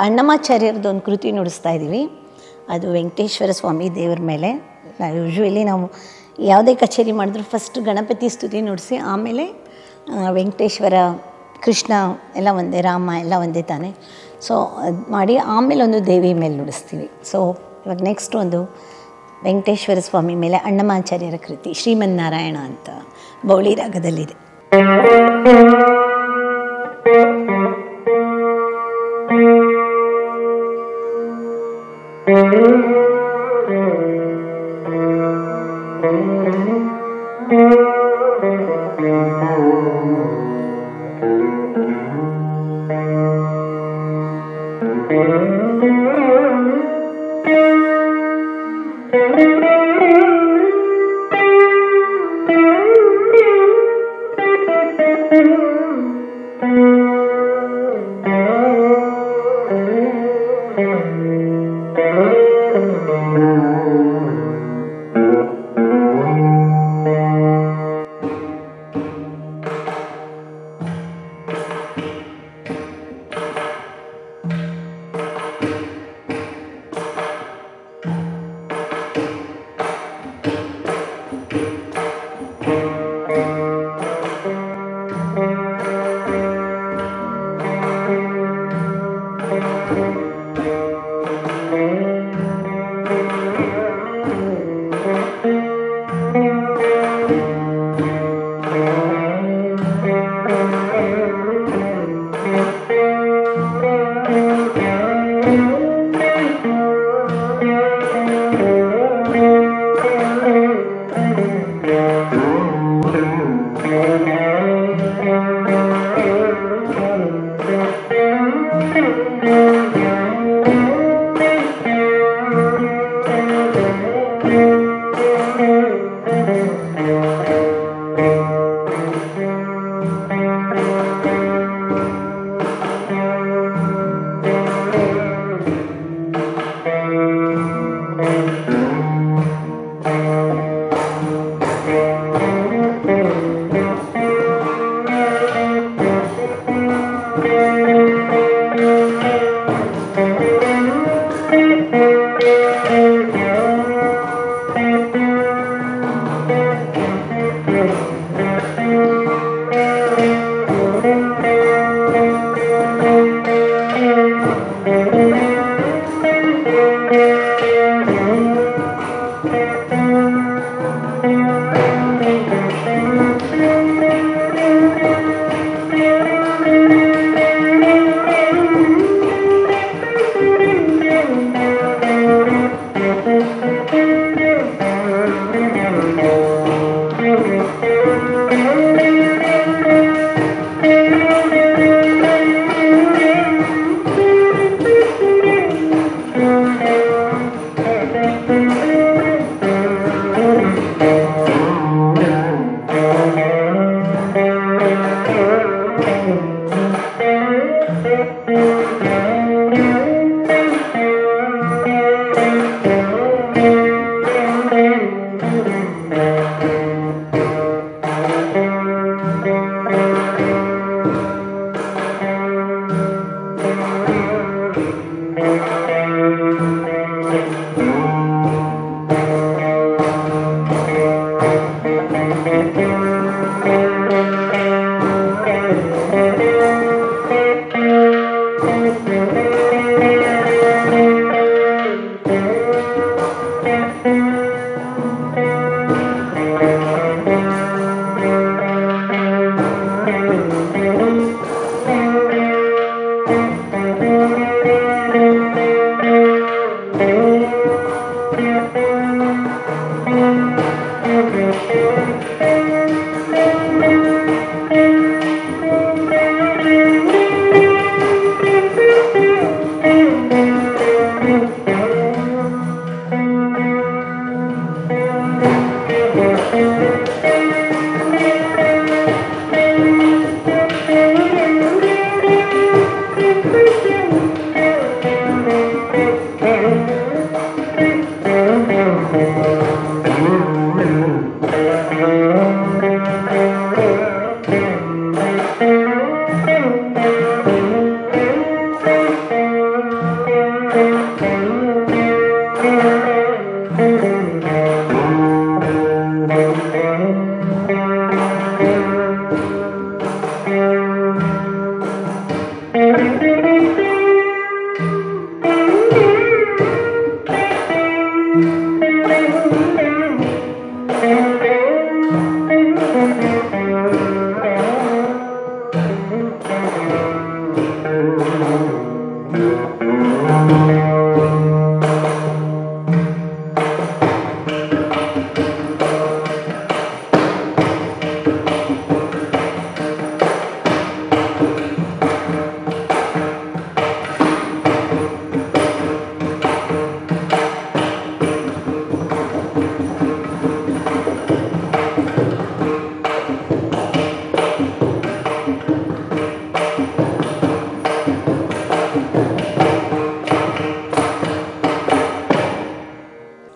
ಅಣ್ಣಮಾಚಾರ್ಯರದೊಂದು ಕೃತಿ ನುಡಿಸ್ತಾ ಇದ್ದೀವಿ. ಅದು ವೆಂಕಟೇಶ್ವರ ಸ್ವಾಮಿ ದೇವ್ರ ಮೇಲೆ. ಯೂಶ್ವಲಿ ನಾವು ಯಾವುದೇ ಕಚೇರಿ ಮಾಡಿದ್ರು ಫಸ್ಟ್ ಗಣಪತಿ ಸ್ತುತಿ ನುಡಿಸಿ ಆಮೇಲೆ ವೆಂಕಟೇಶ್ವರ, ಕೃಷ್ಣ ಎಲ್ಲ ಒಂದೇ, ರಾಮ ಎಲ್ಲ ಒಂದೇ ತಾನೆ. ಸೊ ಅದು ಮಾಡಿ ಆಮೇಲೆ ಒಂದು ದೇವಿ ಮೇಲೆ ನುಡಿಸ್ತೀವಿ. ಸೊ ಇವಾಗ ನೆಕ್ಸ್ಟ್ ಒಂದು ವೆಂಕಟೇಶ್ವರ ಸ್ವಾಮಿ ಮೇಲೆ ಅಣ್ಣಮಾಚಾರ್ಯರ ಕೃತಿ ಶ್ರೀಮನ್ನಾರಾಯಣ ಅಂತ ಬೌಳಿ ರಾಗದಲ್ಲಿದೆ.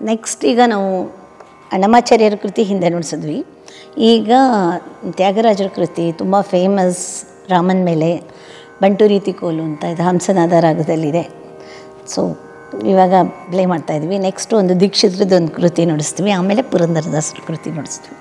ನೆಕ್ಸ್ಟ್ ಈಗ ನಾವು ಅಣ್ಣಮಾಚಾರ್ಯರ ಕೃತಿ ಹಿಂದೆ ನುಡಿಸಿದ್ವಿ. ಈಗ ತ್ಯಾಗರಾಜರ ಕೃತಿ ತುಂಬ ಫೇಮಸ್, ರಾಮನ ಮೇಲೆ ಬಂಟು ರೀತಿ ಕೋಲು ಅಂತ ಇದು ಹಂಸನಾದ ರಾಗದಲ್ಲಿದೆ. ಸೊ ಇವಾಗ ಪ್ಲೇ ಮಾಡ್ತಾಯಿದ್ವಿ. ನೆಕ್ಸ್ಟು ಒಂದು ದೀಕ್ಷಿತ್ರದೊಂದು ಕೃತಿ ನುಡಿಸ್ತೀವಿ, ಆಮೇಲೆ ಪುರಂದರದಾಸರ ಕೃತಿ ನುಡಿಸ್ತೀವಿ.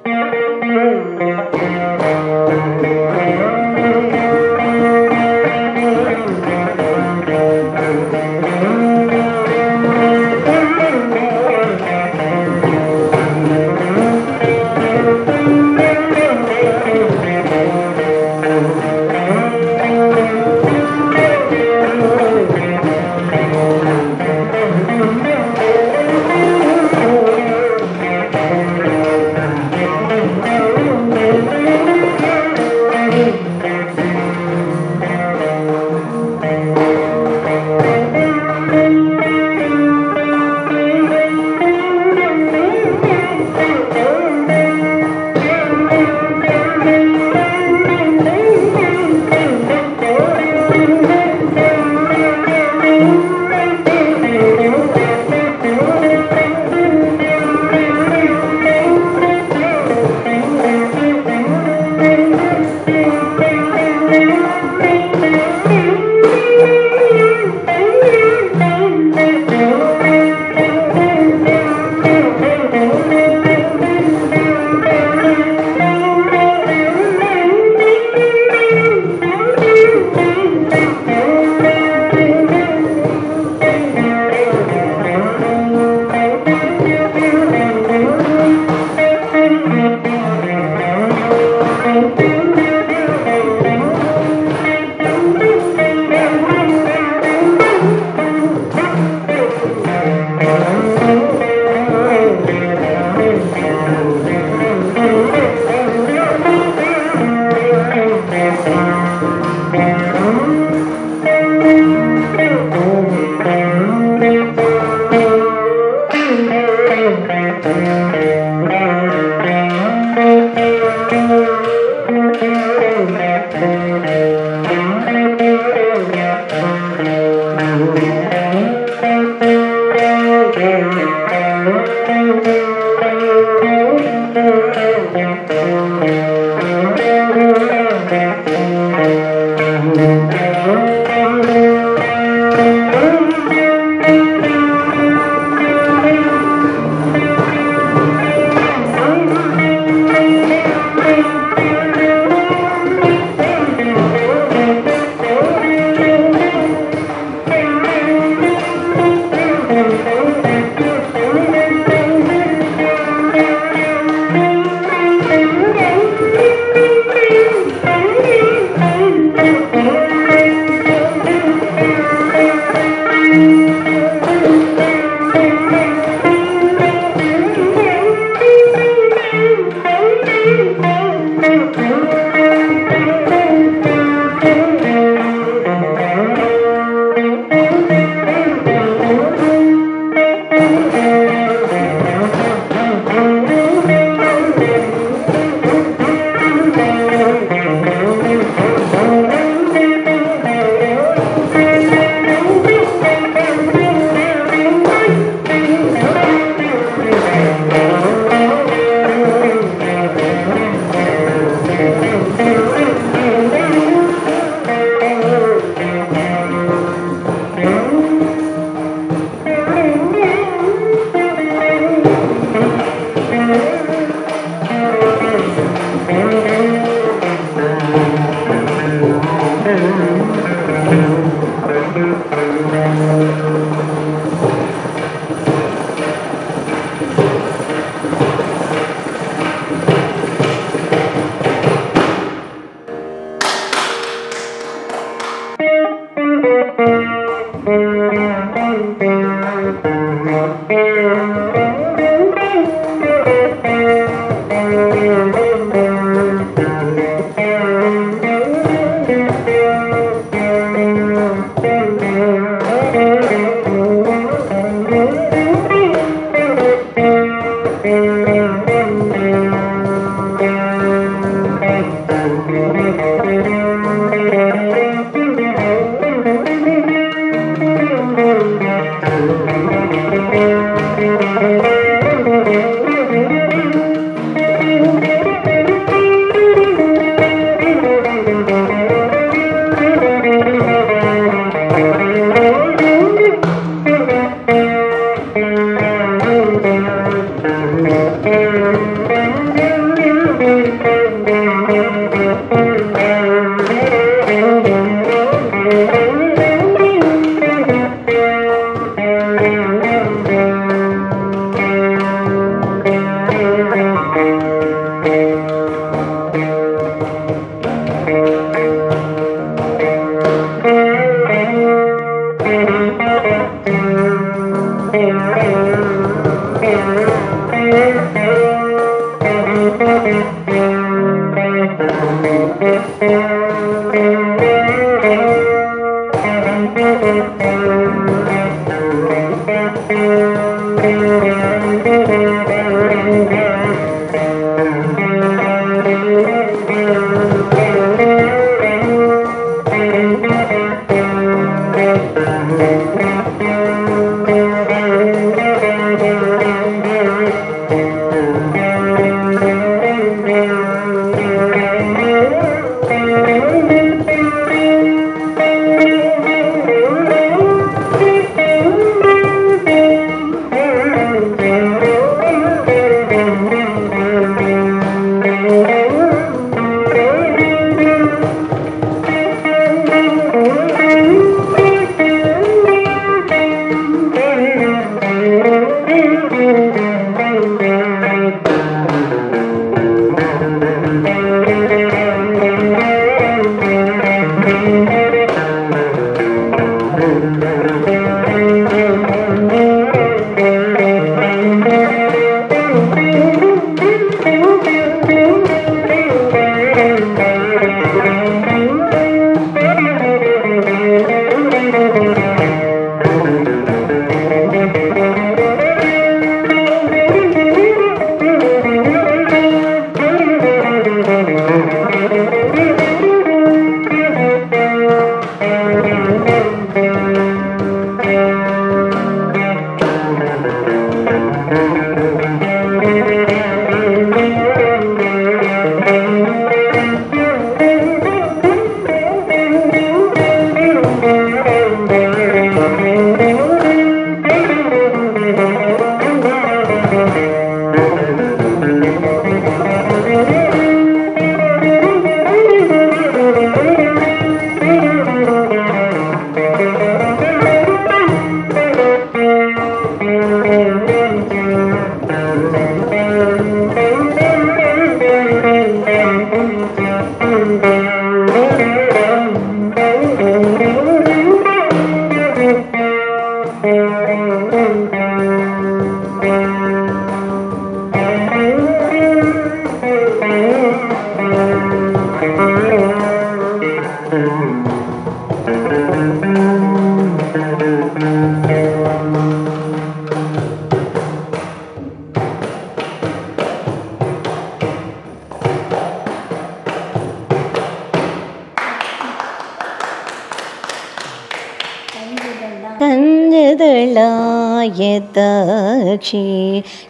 ಕಂಜದಳಾಯತಾಕ್ಷಿ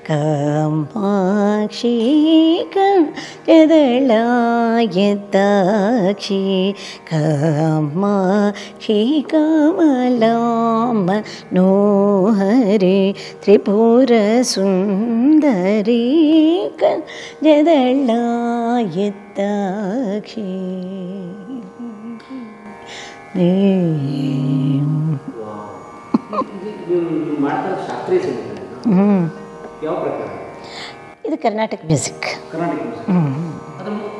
ಕಾಮಾಕ್ಷಿ ಕಂಜದಳಾಯತಾಕ್ಷಿ ಕಾಮಾಕ್ಷಿ ಕಮಲಾಂಬ ನೋಹರಿ ತ್ರಿಪುರ ಸುಂದರಿ ಕಂಜದಳಾಯತಾಕ್ಷಿ. ಇದು ಕರ್ನಾಟಕ ಮ್ಯೂಸಿಕ್.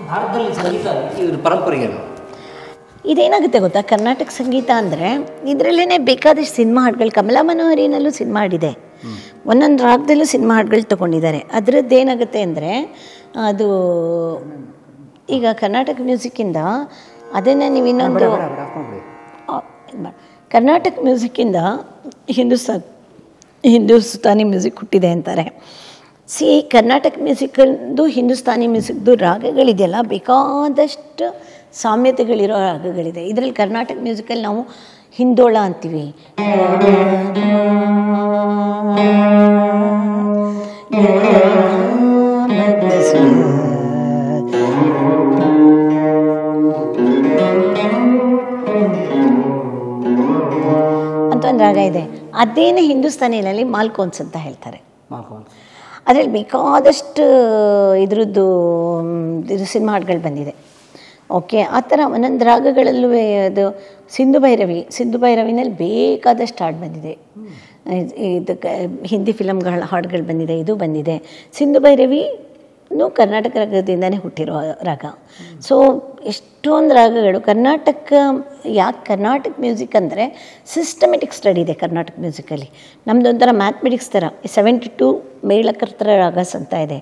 ಭಾರತದಲ್ಲಿ ಸಂಗೀತ ಇದ್ರ ಪರಂಪರೆ ಏನು? ಇದೇನಾಗುತ್ತೆ ಗೊತ್ತಾ, ಕರ್ನಾಟಕ ಸಂಗೀತ ಅಂದರೆ ಇದರಲ್ಲೇ ಬೇಕಾದಷ್ಟು ಸಿನಿಮಾ ಹಾಡುಗಳು, ಕಮಲಾ ಮನೋಹರಿನಲ್ಲೂ ಸಿನಿಮಾ ಹಾಡಿದೆ, ಒಂದೊಂದು ರಾಗದಲ್ಲೂ ಸಿನಿಮಾ ಹಾಡುಗಳು ತೊಗೊಂಡಿದ್ದಾರೆ. ಅದರದ್ದು ಏನಾಗುತ್ತೆ ಅಂದರೆ ಅದು ಈಗ ಕರ್ನಾಟಕ ಮ್ಯೂಸಿಕ್ಕಿಂದ ಅದನ್ನು ನೀವು ಇನ್ನೊಂದು ಕರ್ನಾಟಕ ಮ್ಯೂಸಿಕ್ಕಿಂದ ಹಿಂದೂಸ್ತಾನಿ ಮ್ಯೂಸಿಕ್ ಹುಟ್ಟಿದೆ ಅಂತಾರೆ. ಕರ್ನಾಟಕ ಮ್ಯೂಸಿಕಲ್ದು ಹಿಂದೂಸ್ತಾನಿ ಮ್ಯೂಸಿಕ್ದು ರಾಗಗಳಿದೆಯಲ್ಲ ಬೇಕಾದಷ್ಟು ಸಾಮ್ಯತೆಗಳಿರೋ ರಾಗಗಳಿದೆ. ಇದರಲ್ಲಿ ಕರ್ನಾಟಕ ಮ್ಯೂಸಿಕಲ್ಲಿ ನಾವು ಹಿಂದೋಳ ಅಂತೀವಿ, ಅಂತ ಒಂದು ರಾಗ ಇದೆ. ಅದೇನೇ ಹಿಂದೂಸ್ತಾನಿಯಲ್ಲಿ ಮಾಲ್ಕೋನ್ಸ್ ಅಂತ ಹೇಳ್ತಾರೆ. ಅದರಲ್ಲಿ ಬೇಕಾದಷ್ಟು ಇದ್ರದ್ದು ಇದು ಸಿನಿಮಾ ಹಾಡುಗಳು ಬಂದಿದೆ. ಓಕೆ, ಆ ಥರ ಒಂದೊಂದು ರಾಗಗಳಲ್ಲೂ ಅದು ಸಿಂಧು ಭೈರವಿನಲ್ಲಿ ಬೇಕಾದಷ್ಟು ಹಾಡು ಬಂದಿದೆ. ಇದು ಹಿಂದಿ ಫಿಲಮ್ಗಳ ಹಾಡುಗಳು ಬಂದಿದೆ, ಇದು ಬಂದಿದೆ. ಸಿಂಧು ಭೈರವಿನೂ ಕರ್ನಾಟಕ ರಾಗದಿಂದನೇ ಹುಟ್ಟಿರೋ ರಾಗ. ಸೊ ಎಷ್ಟೊಂದು ರಾಗಗಳು ಯಾಕೆ ಕರ್ನಾಟಕ ಮ್ಯೂಸಿಕ್ ಅಂದರೆ ಸಿಸ್ಟಮೆಟಿಕ್ ಸ್ಟಡಿ ಇದೆ ಕರ್ನಾಟಕ ಮ್ಯೂಸಿಕಲ್ಲಿ. ನಮ್ಮದೊಂಥರ ಮ್ಯಾಥಮೆಟಿಕ್ಸ್ ಥರ 72 ಮೇಳಕರ್ತರ ರಾಗಸ್ ಅಂತ ಇದೆ.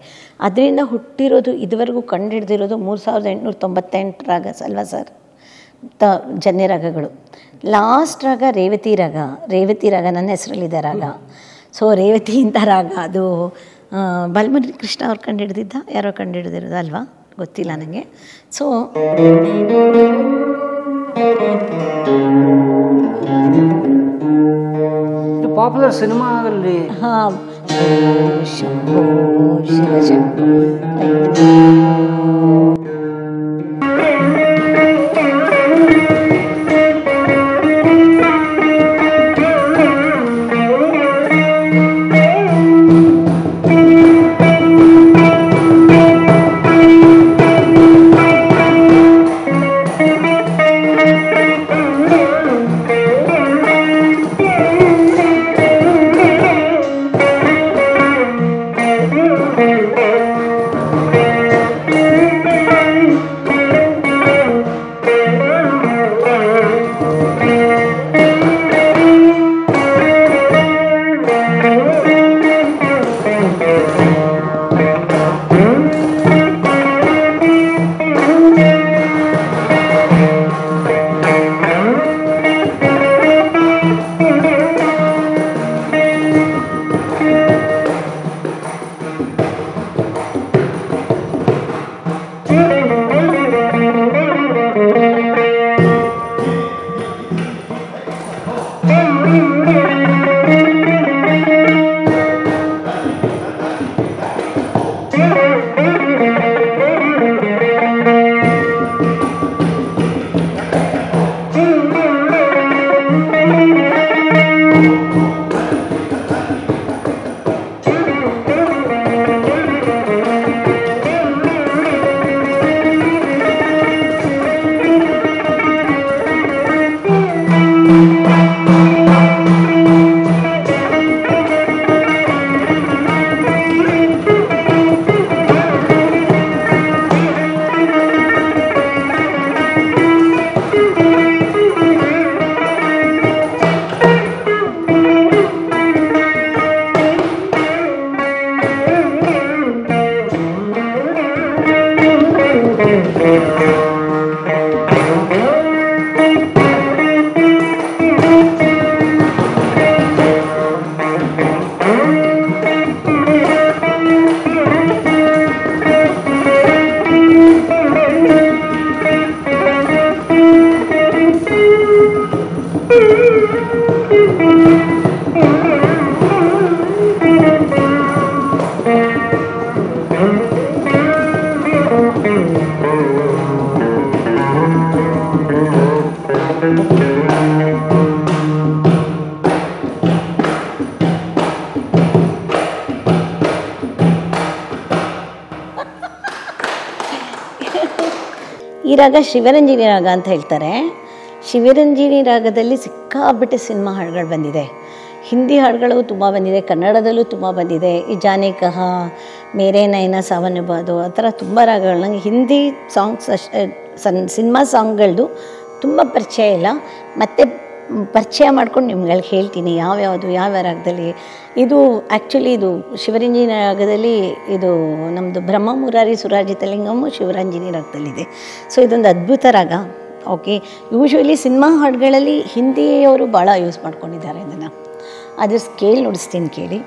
ಅದರಿಂದ ಹುಟ್ಟಿರೋದು ಇದುವರೆಗೂ ಕಂಡುಹಿಡ್ದಿರೋದು 3898 ರಾಗಸ್ ಅಲ್ವಾ ಸರ್, ಜನ್ಯ ರಾಗಗಳು. ಲಾಸ್ಟ್ ರಾಗ ರೇವತಿ ರಾಗ ನನ್ನ ಹೆಸರಲ್ಲಿದೆ ರಾಗ. ಸೊ ರೇವತಿ ಇಂಥ ರಾಗ ಅದು ಬಾಲಮುರಳಿ ಕೃಷ್ಣ ಅವ್ರು ಕಂಡುಹಿಡ್ದಿದ್ದ, ಯಾರೋ ಕಂಡುಹಿಡ್ದಿರೋದು ಅಲ್ವಾ, ಗೊತ್ತಿಲ್ಲ ನನಗೆ. ಸೊ ಪಾಪ್ಯುಲರ್ ಸಿನಿಮಾದಲ್ಲಿ ಹಾಂ, ಶಂಭೋ ಶಿವ ಶಂಭೋ. ಈ ರಾಗ ಶಿವರಂಜನಿ ರಾಗ ಅಂತ ಹೇಳ್ತಾರೆ. ಶಿವರಂಜನಿ ರಾಗದಲ್ಲಿ ಸಿಕ್ಕಾಬಿಟ್ಟೆ ಸಿನಿಮಾ ಹಾಡುಗಳು ಬಂದಿದೆ. ಹಿಂದಿ ಹಾಡುಗಳು ತುಂಬ ಬಂದಿದೆ, ಕನ್ನಡದಲ್ಲೂ ತುಂಬ ಬಂದಿದೆ. ಈ ಜಾನೆ ಕಹಾ, ಮೇರೆ ನಯನ ಸಾವನ್ಯಬಾದು, ಆ ಥರ ತುಂಬ ರಾಗಗಳು. ನನಗೆ ಹಿಂದಿ ಸಾಂಗ್ಸ್ ಸಿನಿಮಾ ಸಾಂಗ್ಗಳದ್ದು ತುಂಬ ಪರಿಚಯ ಇಲ್ಲ. ಮತ್ತು ಪರಿಚಯ ಮಾಡ್ಕೊಂಡು ನಿಮ್ಗಳಿಗೆ ಹೇಳ್ತೀನಿ ಯಾವ್ಯಾವುದು ಯಾವ ರಾಗದಲ್ಲಿ. ಇದು ಆ್ಯಕ್ಚುಲಿ ಇದು ಶಿವರಂಜನಿ ರಾಗದಲ್ಲಿ, ಇದು ನಮ್ಮದು ಬ್ರಹ್ಮ ಮುರಾರಿ ಸುರಾಜಿತಲಿಂಗಮು ಶಿವರಂಜನಿ ರಾಗದಲ್ಲಿದೆ. ಸೊ ಇದೊಂದು ಅದ್ಭುತ ರಾಗ. ಓಕೆ, ಯೂಶ್ವಲಿ ಸಿನಿಮಾ ಹಾಡುಗಳಲ್ಲಿ ಹಿಂದಿಯವರು ಭಾಳ ಯೂಸ್ ಮಾಡ್ಕೊಂಡಿದ್ದಾರೆ ಇದನ್ನು. ಅದ್ರ ಸ್ಕೇಲ್ ನುಡಿಸ್ತೀನಿ ಕೇಳಿ.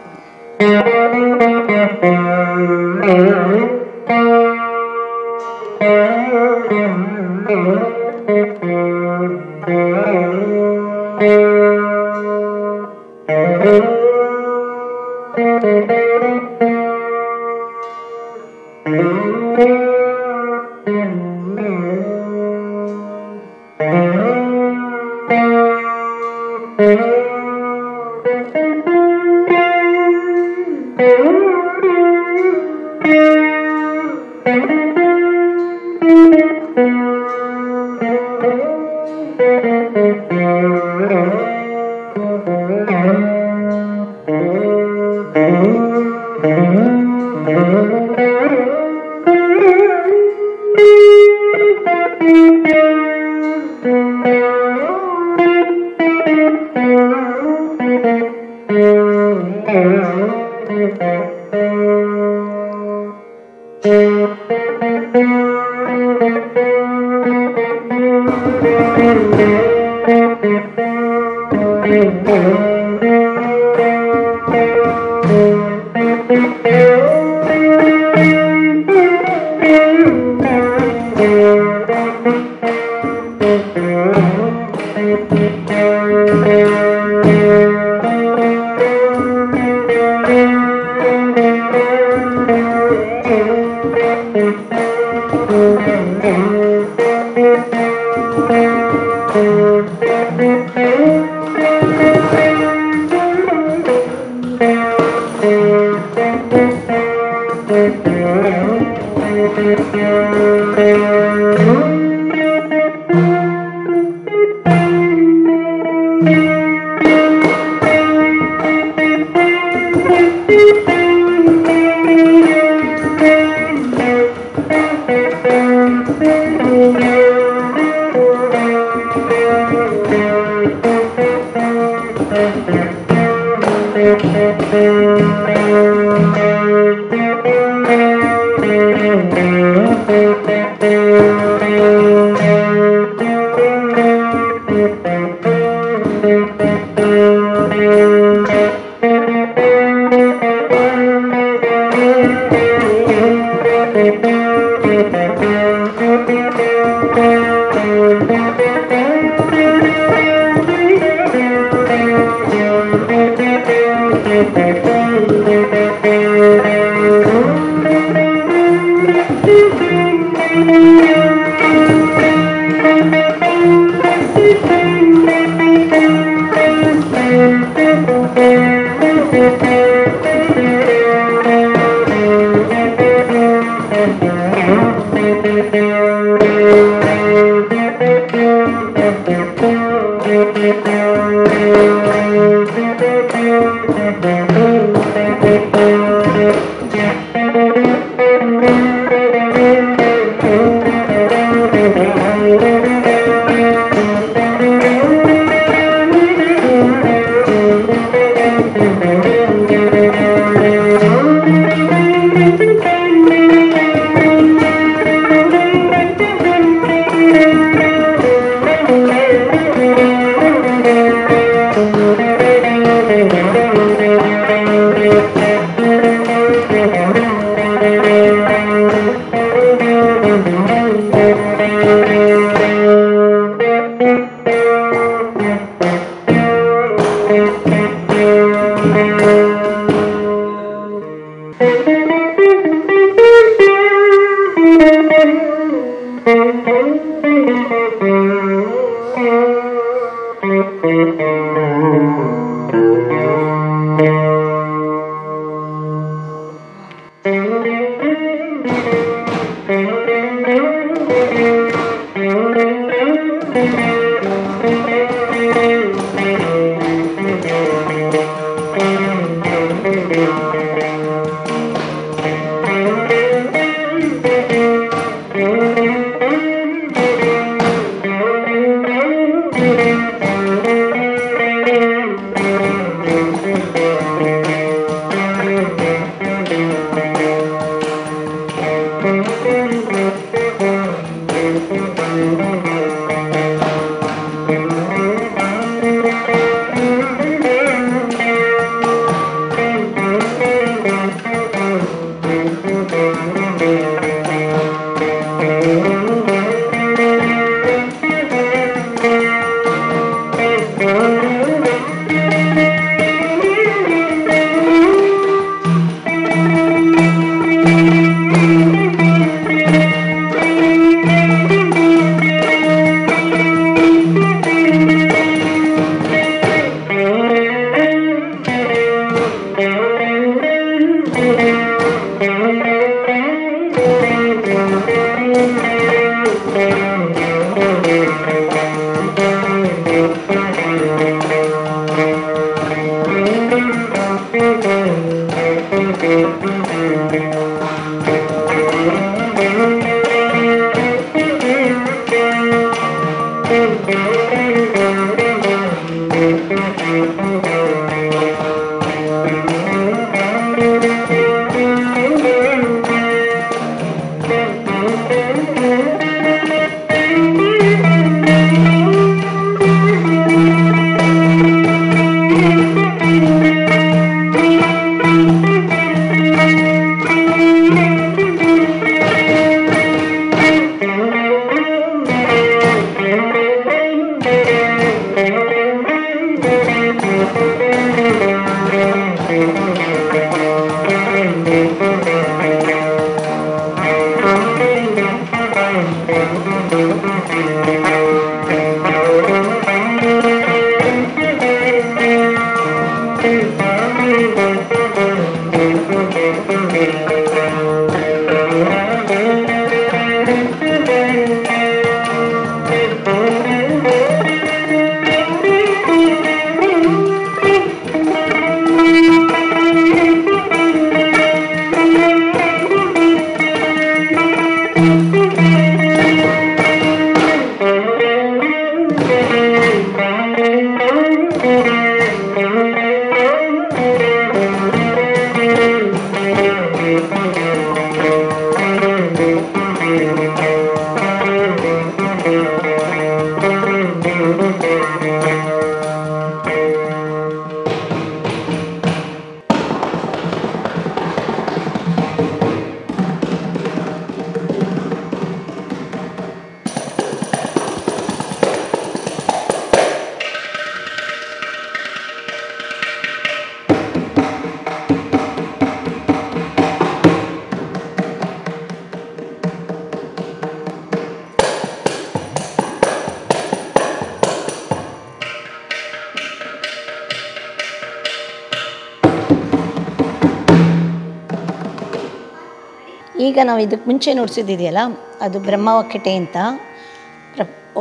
ಈಗ ನಾವು ಇದಕ್ಕೆ ಮುಂಚೆ ನುಡಿಸಿದ್ದಿದೆಯಲ್ಲ ಅದು ಬ್ರಹ್ಮವಕ್ಕಟೆ ಅಂತ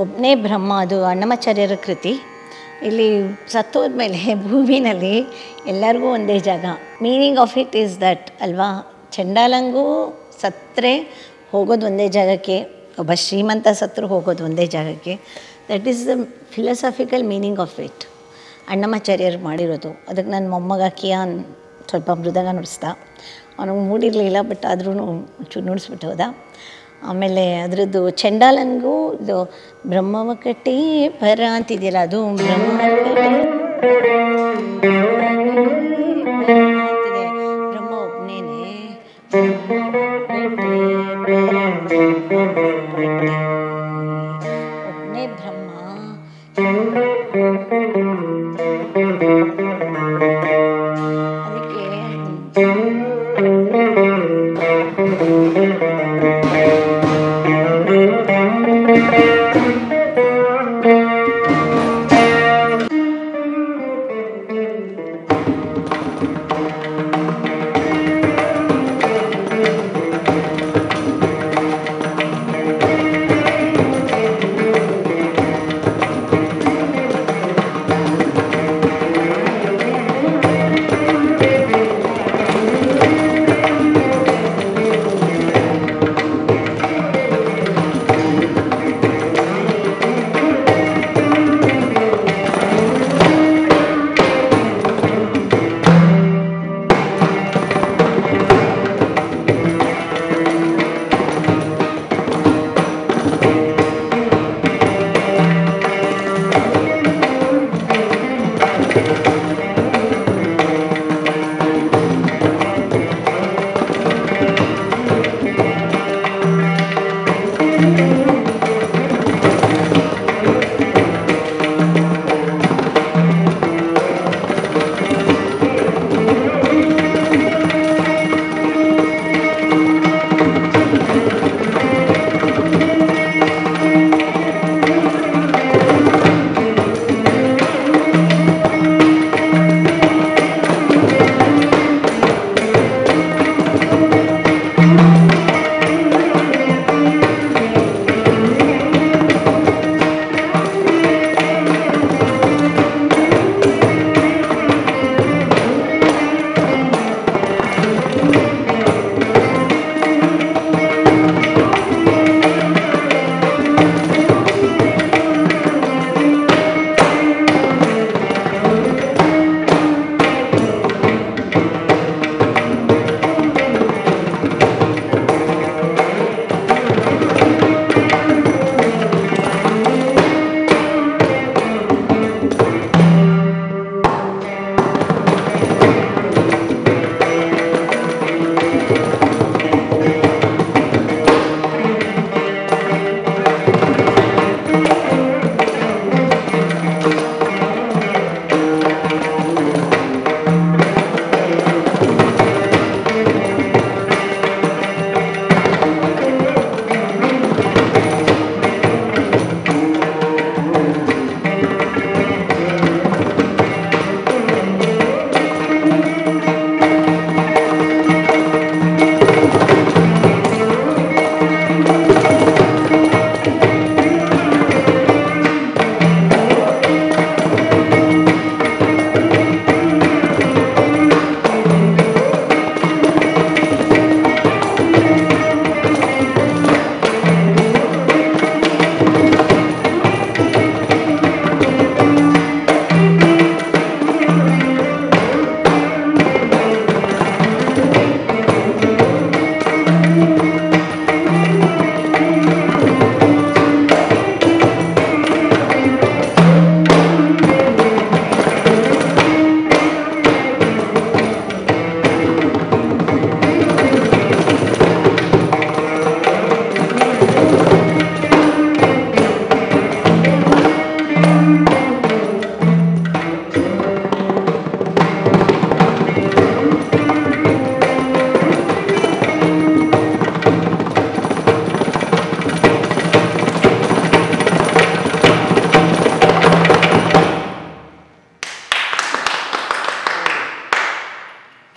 ಒಬ್ಬನೇ ಬ್ರಹ್ಮ, ಅದು ಅಣ್ಣಮಾಚಾರ್ಯರ ಕೃತಿ. ಇಲ್ಲಿ ಸತ್ತೋದ್ಮೇಲೆ ಭೂಮಿನಲ್ಲಿ ಎಲ್ಲರಿಗೂ ಒಂದೇ ಜಾಗ. Meaning of it is that ಅಲ್ವಾ, ಚಂಡಾಲಂಗೂ ಸತ್ತರೆ ಹೋಗೋದು ಒಂದೇ ಜಾಗಕ್ಕೆ, ಒಬ್ಬ ಶ್ರೀಮಂತ ಸತ್ತರು ಹೋಗೋದು ಒಂದೇ ಜಾಗಕ್ಕೆ. That is the philosophical meaning of it. ಅಣ್ಣಮಾಚಾರ್ಯರು ಮಾಡಿರೋದು. ಅದಕ್ಕೆ ನನ್ನ ಮೊಮ್ಮಗ ಕಿಯಾನ್ ಸ್ವಲ್ಪ ಮೃದಂಗ ನುಡಿಸ್ದ. ಅವನಿಗೆ ಮೂಡಿರಲಿಲ್ಲ, ಬಟ್ ಆದ್ರೂ ಒಂಚೂರು ನುಡಿಸ್ಬಿಟ್ಟು ಹೋದ. ಆಮೇಲೆ ಅದರದ್ದು ಚಂಡಾಲನಿಗೂ ಇದು ಬ್ರಹ್ಮವಕ್ಕಟೆ ಪರ ಅಂತಿದೆಯಲ್ಲ, ಅದು ಬ್ರಹ್ಮವಕ್ಕಟೆ ಬ್ರಹ್ಮ ಒಬ್ಬನೇನೆ, ಒಬ್ಬನೇ ಬ್ರಹ್ಮ. ಅದಕ್ಕೆ